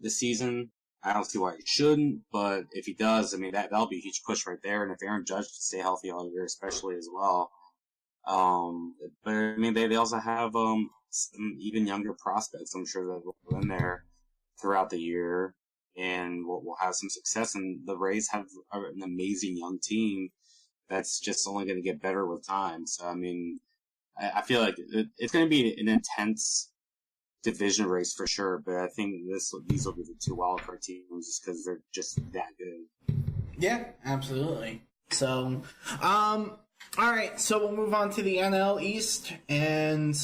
this season, I don't see why he shouldn't, but if he does, I mean, that'll be a huge push right there. And if Aaron Judge can stay healthy all year, especially as well. But I mean, they also have, some even younger prospects, I'm sure, that will go in there throughout the year and will have some success. And the Rays have an amazing young team that's just only going to get better with time. So, I mean, I feel like it's going to be an intense division race for sure, but I think these will be the 2 wildcard teams just because they're just that good. Yeah, absolutely. So, all right, so we'll move on to the NL East and,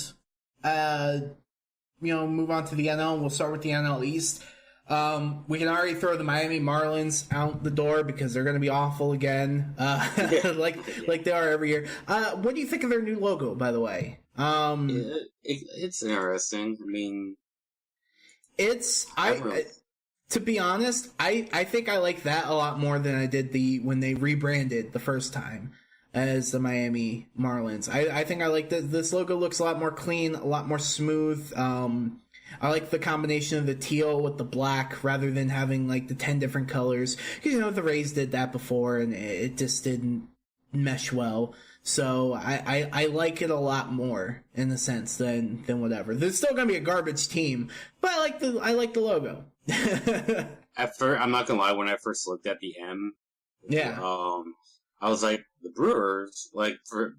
move on to the NL, and we'll start with the NL East. We can already throw the Miami Marlins out the door because they're going to be awful again, like they are every year. What do you think of their new logo, by the way? It's interesting. I mean, to be honest, I think I like that a lot more than I did when they rebranded the first time as the Miami Marlins. I think I like this logo looks a lot more clean, a lot more smooth. I like the combination of the teal with the black rather than having like the 10 different colors. Because, the Rays did that before and it just didn't mesh well. So I like it a lot more in the sense than whatever. There's still going to be a garbage team, but I like the logo. At first, I'm not going to lie, when I first looked at the M, yeah. I was like, the Brewers, like, for,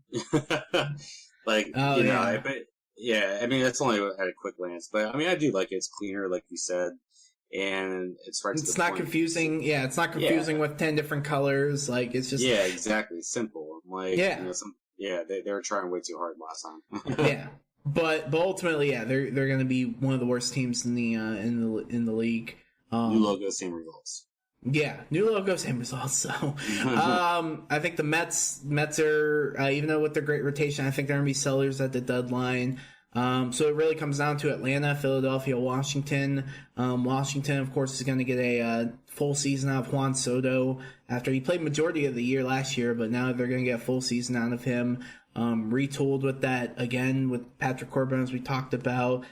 like, oh, you know, yeah. but yeah, I mean, that's only at a quick glance, but I mean, I do like it. It's cleaner, like you said, and it's right to It's the not point. confusing. Yeah, it's not confusing with 10 different colors. Like, it's just. Yeah, exactly. Simple. Like, yeah. They were trying way too hard last time. Yeah. But ultimately, yeah, they're going to be one of the worst teams in the league. New logo, same results. Yeah, new logo, same results. So, I think the Mets are even though with their great rotation, I think they're going to be sellers at the deadline. So it really comes down to Atlanta, Philadelphia, Washington. Washington, of course, is going to get a full season out of Juan Soto after he played majority of the year last year, but now they're going to get a full season out of him. Retooled with that again with Patrick Corbin, as we talked about,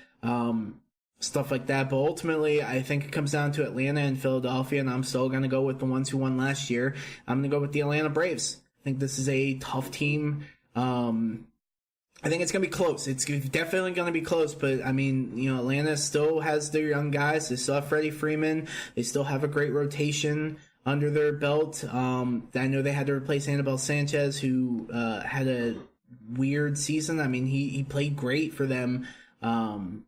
stuff like that. But ultimately, I think it comes down to Atlanta and Philadelphia, and I'm still going to go with the ones who won last year. I'm going to go with the Atlanta Braves. I think this is a tough team. I think it's going to be close. It's definitely going to be close, but I mean, Atlanta still has their young guys. They still have Freddie Freeman. They still have a great rotation under their belt. I know they had to replace Anibal Sanchez, who had a weird season. I mean, he played great for them.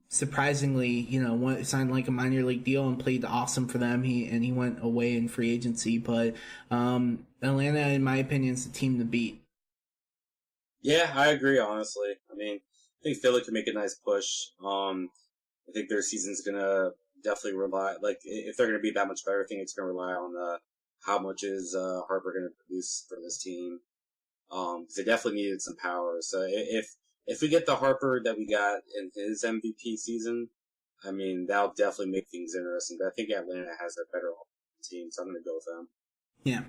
Surprisingly, signed like a minor league deal and played awesome for them. He went away in free agency, but Atlanta, in my opinion, is the team to beat. Yeah, I agree, honestly. I mean, I think Philly can make a nice push. I think their season's going to definitely rely, like, if they're going to be that much better, I think it's going to rely on how much is Harper going to produce for this team. Because they definitely needed some power. So if we get the Harper that we got in his MVP season, I mean, that'll definitely make things interesting. But I think Atlanta has a better team, so I'm going to go with them. Yeah.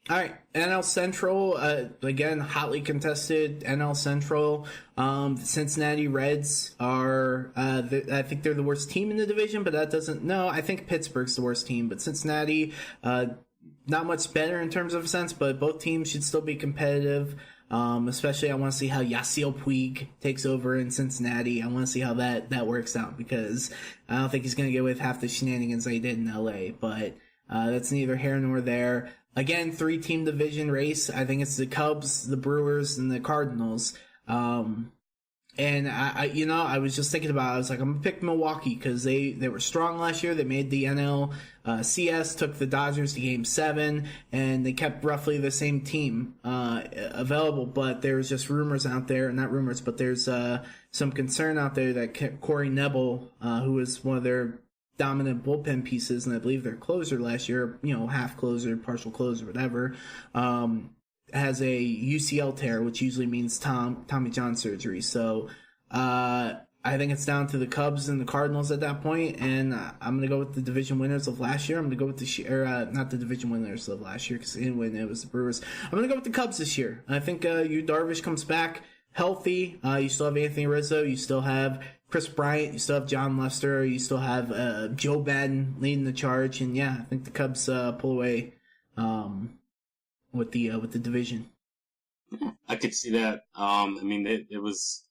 All right, NL Central, again, hotly contested NL Central. The Cincinnati Reds are, I think they're the worst team in the division, but that doesn't, no, I think Pittsburgh's the worst team, but Cincinnati, not much better in terms of sense, but both teams should still be competitive. Especially I want to see how Yasiel Puig takes over in Cincinnati. I want to see how that works out, because I don't think he's going to get away with half the shenanigans they did in LA, but that's neither here nor there. Again, 3-team division race. I think it's the Cubs, the Brewers, and the Cardinals. And I was just thinking about it. I was like, I'm going to pick Milwaukee because they were strong last year. They made the NL CS, took the Dodgers to Game 7, and they kept roughly the same team available. But there's just rumors out there, not rumors, but there's some concern out there that Corey Nebel, who was one of their dominant bullpen pieces, and I believe their closer last year, half closer, partial closer, whatever, has a UCL tear, which usually means Tommy John surgery. So I think it's down to the Cubs and the Cardinals at that point, and I'm going to go with the division winners of last year. I'm going to go with not the division winners of last year, because they didn't win, it was the Brewers. I'm going to go with the Cubs this year. I think Yu Darvish comes back healthy. You still have Anthony Rizzo. You still have Chris Bryant. You still have John Lester. You still have Joe Madden leading the charge. And yeah, I think the Cubs pull away with the division. I could see that. I mean, it was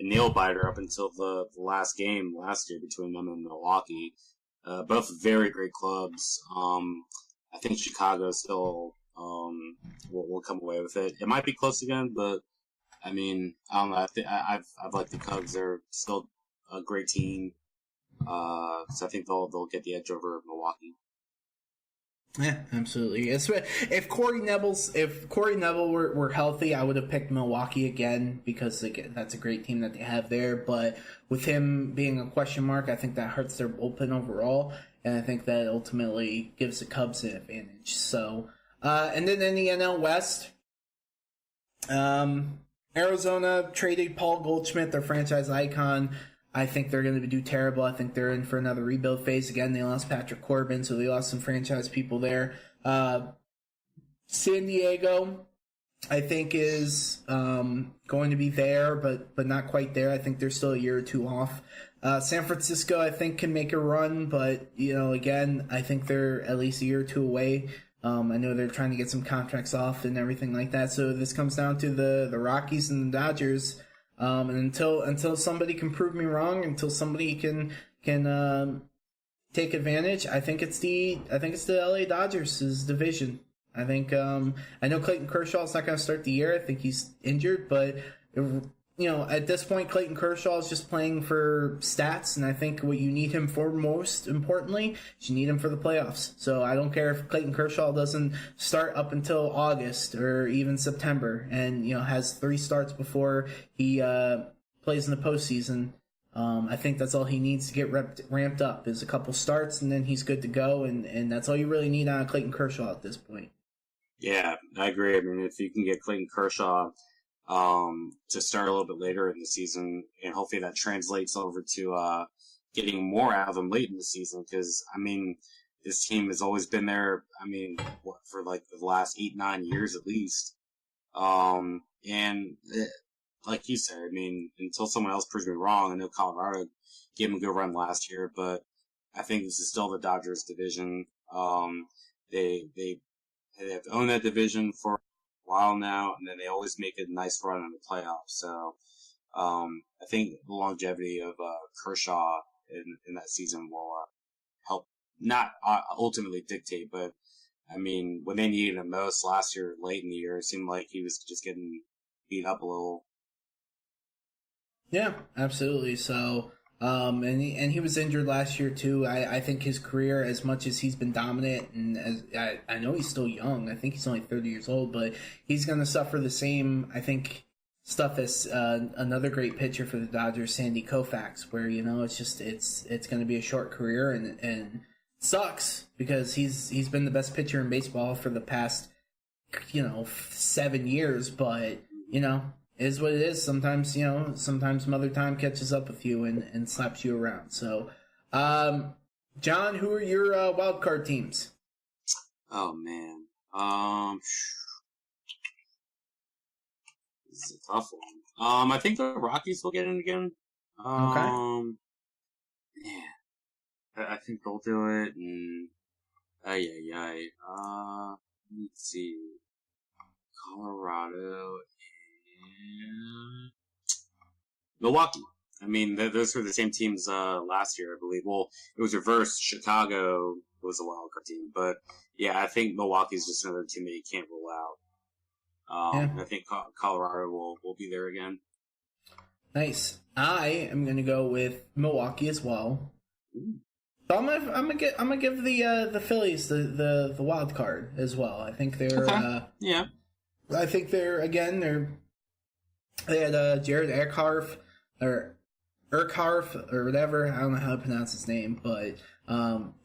a nail biter up until the last game last year between them and Milwaukee. Both very great clubs. I think Chicago still will come away with it. It might be close again, but I mean, I don't know. I've liked the Cubs. They're still a great team. So I think they'll get the edge over Milwaukee. Yeah, absolutely. If Corey Neville were healthy, I would have picked Milwaukee again, because that's a great team that they have there. But with him being a question mark, I think that hurts their bullpen overall, and I think that ultimately gives the Cubs an advantage. So, and then in the NL West, Arizona traded Paul Goldschmidt, their franchise icon. I think they're going to do terrible. I think they're in for another rebuild phase. Again, they lost Patrick Corbin, so they lost some franchise people there. San Diego, I think, is going to be there, but not quite there. I think they're still a year or two off. San Francisco, I think, can make a run, but, again, I think they're at least a year or two away. I know they're trying to get some contracts off and everything like that. So this comes down to the Rockies and the Dodgers. And until somebody can prove me wrong, until somebody can take advantage, I think it's the LA Dodgers' division. I think I know Clayton Kershaw's not going to start the year. I think he's injured, but at this point, Clayton Kershaw is just playing for stats, and I think what you need him for most importantly is you need him for the playoffs. So I don't care if Clayton Kershaw doesn't start up until August or even September, and has 3 starts before he plays in the postseason. I think that's all he needs to get ramped up is a couple starts, and then he's good to go, and that's all you really need out of Clayton Kershaw at this point. Yeah, I agree. I mean, if you can get Clayton Kershaw to start a little bit later in the season, and hopefully that translates over to getting more out of them late in the season. Because I mean, this team has always been there. I mean, for like the last 8-9 years at least. Like you said, I mean, until someone else proves me wrong, I know Colorado gave them a good run last year, but I think this is still the Dodgers division. They have owned that division for a while now, and then they always make a nice run in the playoffs. So, I think the longevity of Kershaw in that season will help, not ultimately dictate, but I mean, when they needed him most last year, late in the year, it seemed like he was just getting beat up a little. Yeah, absolutely. So, and he was injured last year too. I think his career, as much as he's been dominant, and as I know he's still young. I think he's only 30 years old, but he's going to suffer the same, I think, stuff as another great pitcher for the Dodgers, Sandy Koufax, where it's going to be a short career, and it sucks because he's been the best pitcher in baseball for the past 7 years, but is what it is. Sometimes, sometimes Mother Time catches up with you and slaps you around. So, John, who are your wild card teams? Oh man, this is a tough one. I think the Rockies will get in again. Okay. Yeah, I think they'll do it. And let's see, Colorado. Milwaukee. I mean, those were the same teams last year, I believe. Well, it was reversed. Chicago was a wild card team, but yeah, I think Milwaukee's just another team that you can't rule out. I think Colorado will be there again. Nice. I am gonna go with Milwaukee as well. So I'm gonna give the Phillies the wild card as well. I think they're yeah. I think they had Jared Urquhart or whatever. I don't know how to pronounce his name, but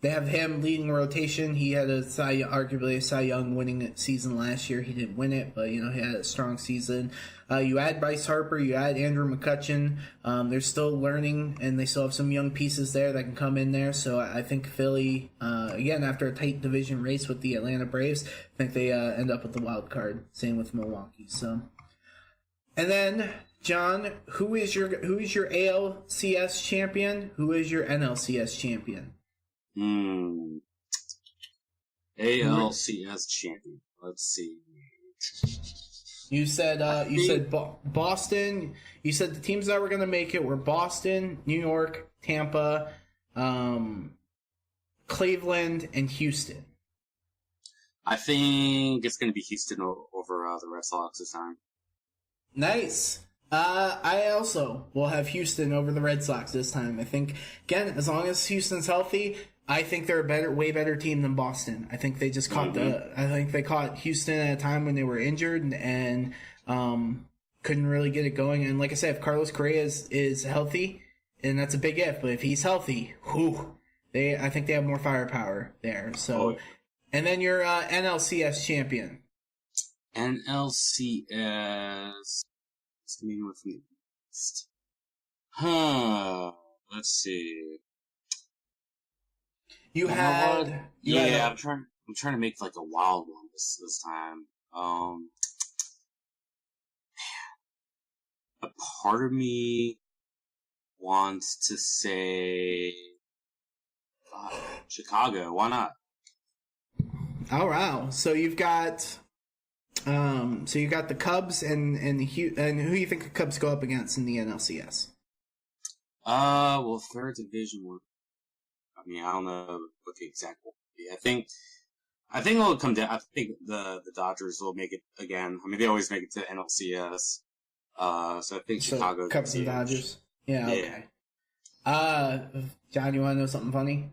they have him leading the rotation. He had arguably a Cy Young winning season last year. He didn't win it, but he had a strong season. You add Bryce Harper, you add Andrew McCutchen. They're still learning, and they still have some young pieces there that can come in there. So I think Philly, again, after a tight division race with the Atlanta Braves, I think they end up with the wild card. Same with Milwaukee. So. And then, John, who is your ALCS champion? Who is your NLCS champion? ALCS champion. Let's see. You said Boston. You said the teams that were going to make it were Boston, New York, Tampa, Cleveland, and Houston. I think it's going to be Houston over the Red Sox this time. Nice. I also will have Houston over the Red Sox this time. I think, again, as long as Houston's healthy, I think they're a way better team than Boston. I think they just caught I think they caught Houston at a time when they were injured and couldn't really get it going. And like I said, if Carlos Correa is healthy, and that's a big if, but if he's healthy, I think they have more firepower there. So, and then your NLCS champion. NLCS. With me. Let's see. I'm trying to make like a wild one this time. A part of me wants to say Chicago. Why not? Oh wow! So you've got. So you got the Cubs and who do you think the Cubs go up against in the NLCS? Well, third division one. I mean, I don't know what the exact one will be. I think it'll come down. I think the Dodgers will make it again. I mean, they always make it to NLCS. So I think Chicago. Cubs and Dodgers. Yeah. Okay. John, you want to know something funny?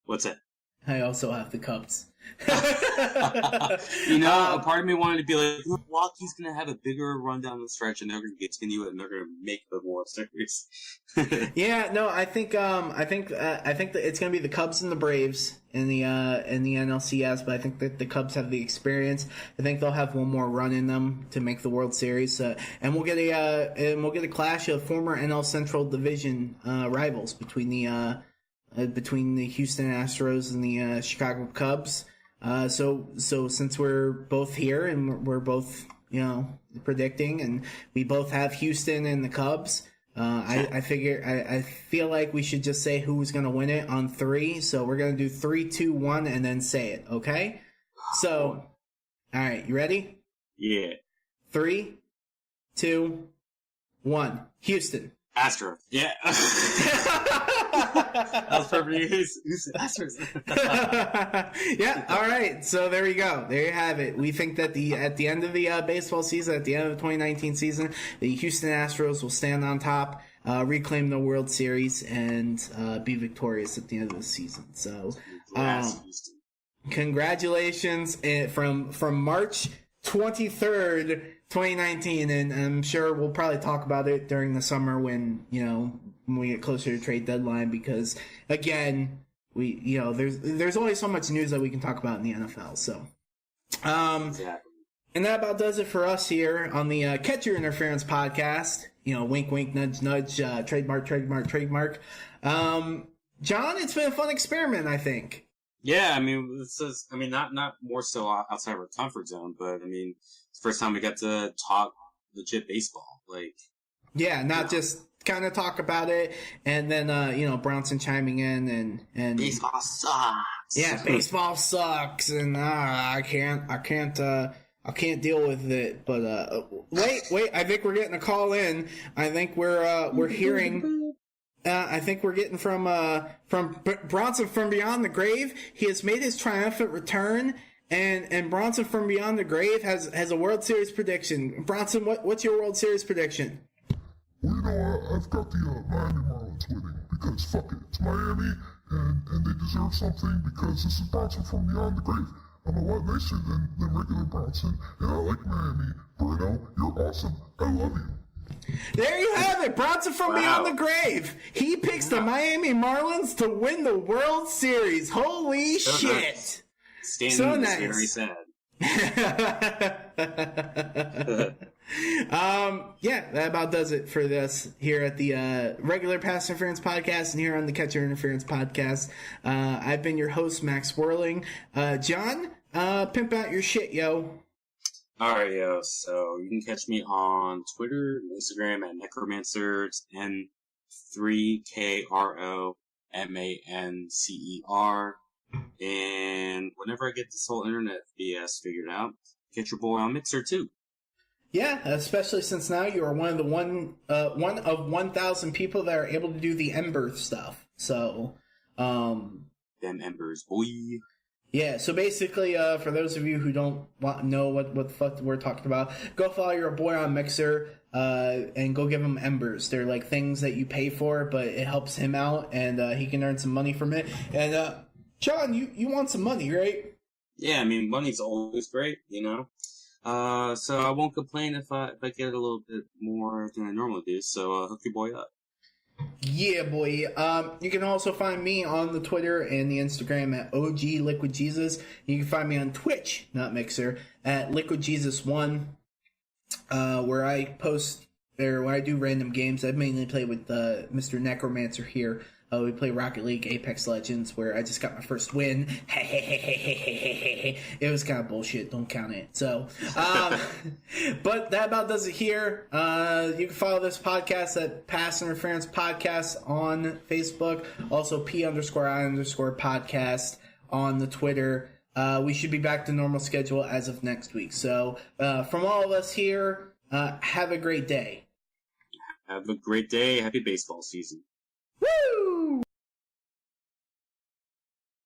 What's it? I also have the Cubs. A part of me wanted to be like, Milwaukee's going to have a bigger run down the stretch, and they're going to continue it, and they're going to make the World Series. Yeah, no, I think that it's going to be the Cubs and the Braves in the NLCS, but I think that the Cubs have the experience. I think they'll have one more run in them to make the World Series, and we'll get a clash of former NL Central Division rivals between the Houston Astros and the Chicago Cubs. So since we're both here and we're both, predicting, and we both have Houston and the Cubs, I feel like we should just say who's going to win it on 3. So we're going to do 3, 2, 1, and then say it. Okay. So, all right, you ready? Yeah. 3, 2, 1. Houston. Astros. Yeah. That was perfect. Who's Astros? Yeah, all right. So there you go. There you have it. We think that at the end of the baseball season, at the end of the 2019 season, the Houston Astros will stand on top, reclaim the World Series, and be victorious at the end of the season. So, congratulations from March 23rd, 2019, and I'm sure we'll probably talk about it during the summer when we get closer to trade deadline, because again, there's only so much news that we can talk about in the NFL. So, exactly. And that about does it for us here on the Catch Your Interference podcast. Wink, wink, nudge, nudge, trademark. John, it's been a fun experiment, I think. Yeah, I mean, not more so outside of our comfort zone, but I mean, it's the first time we got to talk legit baseball. Yeah, not just kind of talk about it, and then Bronson chiming in and baseball sucks. Yeah, baseball sucks, and I can't deal with it. But wait, I think we're getting a call in. I think we're hearing. I think we're getting from Bronson from Beyond the Grave. He has made his triumphant return, and Bronson from Beyond the Grave has a World Series prediction. Bronson, what's your World Series prediction? Well, I've got the Miami Marlins winning, because fuck it, it's Miami, and they deserve something, because this is Bronson from Beyond the Grave. I'm a lot nicer than regular Bronson, and I like Miami. Bruno, you're awesome. I love you. There you have it, Bronson from Beyond the Grave. He picks the Miami Marlins to win the World Series. Holy shit. Nice. So nice. Very sad. Yeah, that about does it for this here at the regular Pass Interference podcast and here on the Catch Your Interference podcast. I've been your host, Max Whirling. John, pimp out your shit, yo. Alright, yo. So you can catch me on Twitter and Instagram at Necromancers, N3KROMANCER. And whenever I get this whole internet BS figured out, get your boy on Mixer too. Yeah, especially since now you are one of 1,000 people that are able to do the Ember stuff. So, them Embers, boy. Yeah, so basically, for those of you who don't know what the fuck we're talking about, go follow your boy on Mixer, and go give him Embers. They're like things that you pay for, but it helps him out, and he can earn some money from it. And John, you want some money, right? Yeah, I mean, money's always great, so I won't complain if I get a little bit more than I normally do. So hook your boy up. Yeah, boy. You can also find me on the Twitter and the Instagram at OG Liquid Jesus. You can find me on Twitch, not Mixer, at Liquid Jesus1, where I post where I do random games. I mainly play with Mr. Necromancer here. We play Rocket League, Apex Legends, where I just got my first win. It was kind of bullshit. Don't count it. So, but that about does it here. You can follow this podcast at Pass Interference Podcast on Facebook. Also, P_I_podcast on the Twitter. We should be back to normal schedule as of next week. So, from all of us here, have a great day. Have a great day. Happy baseball season.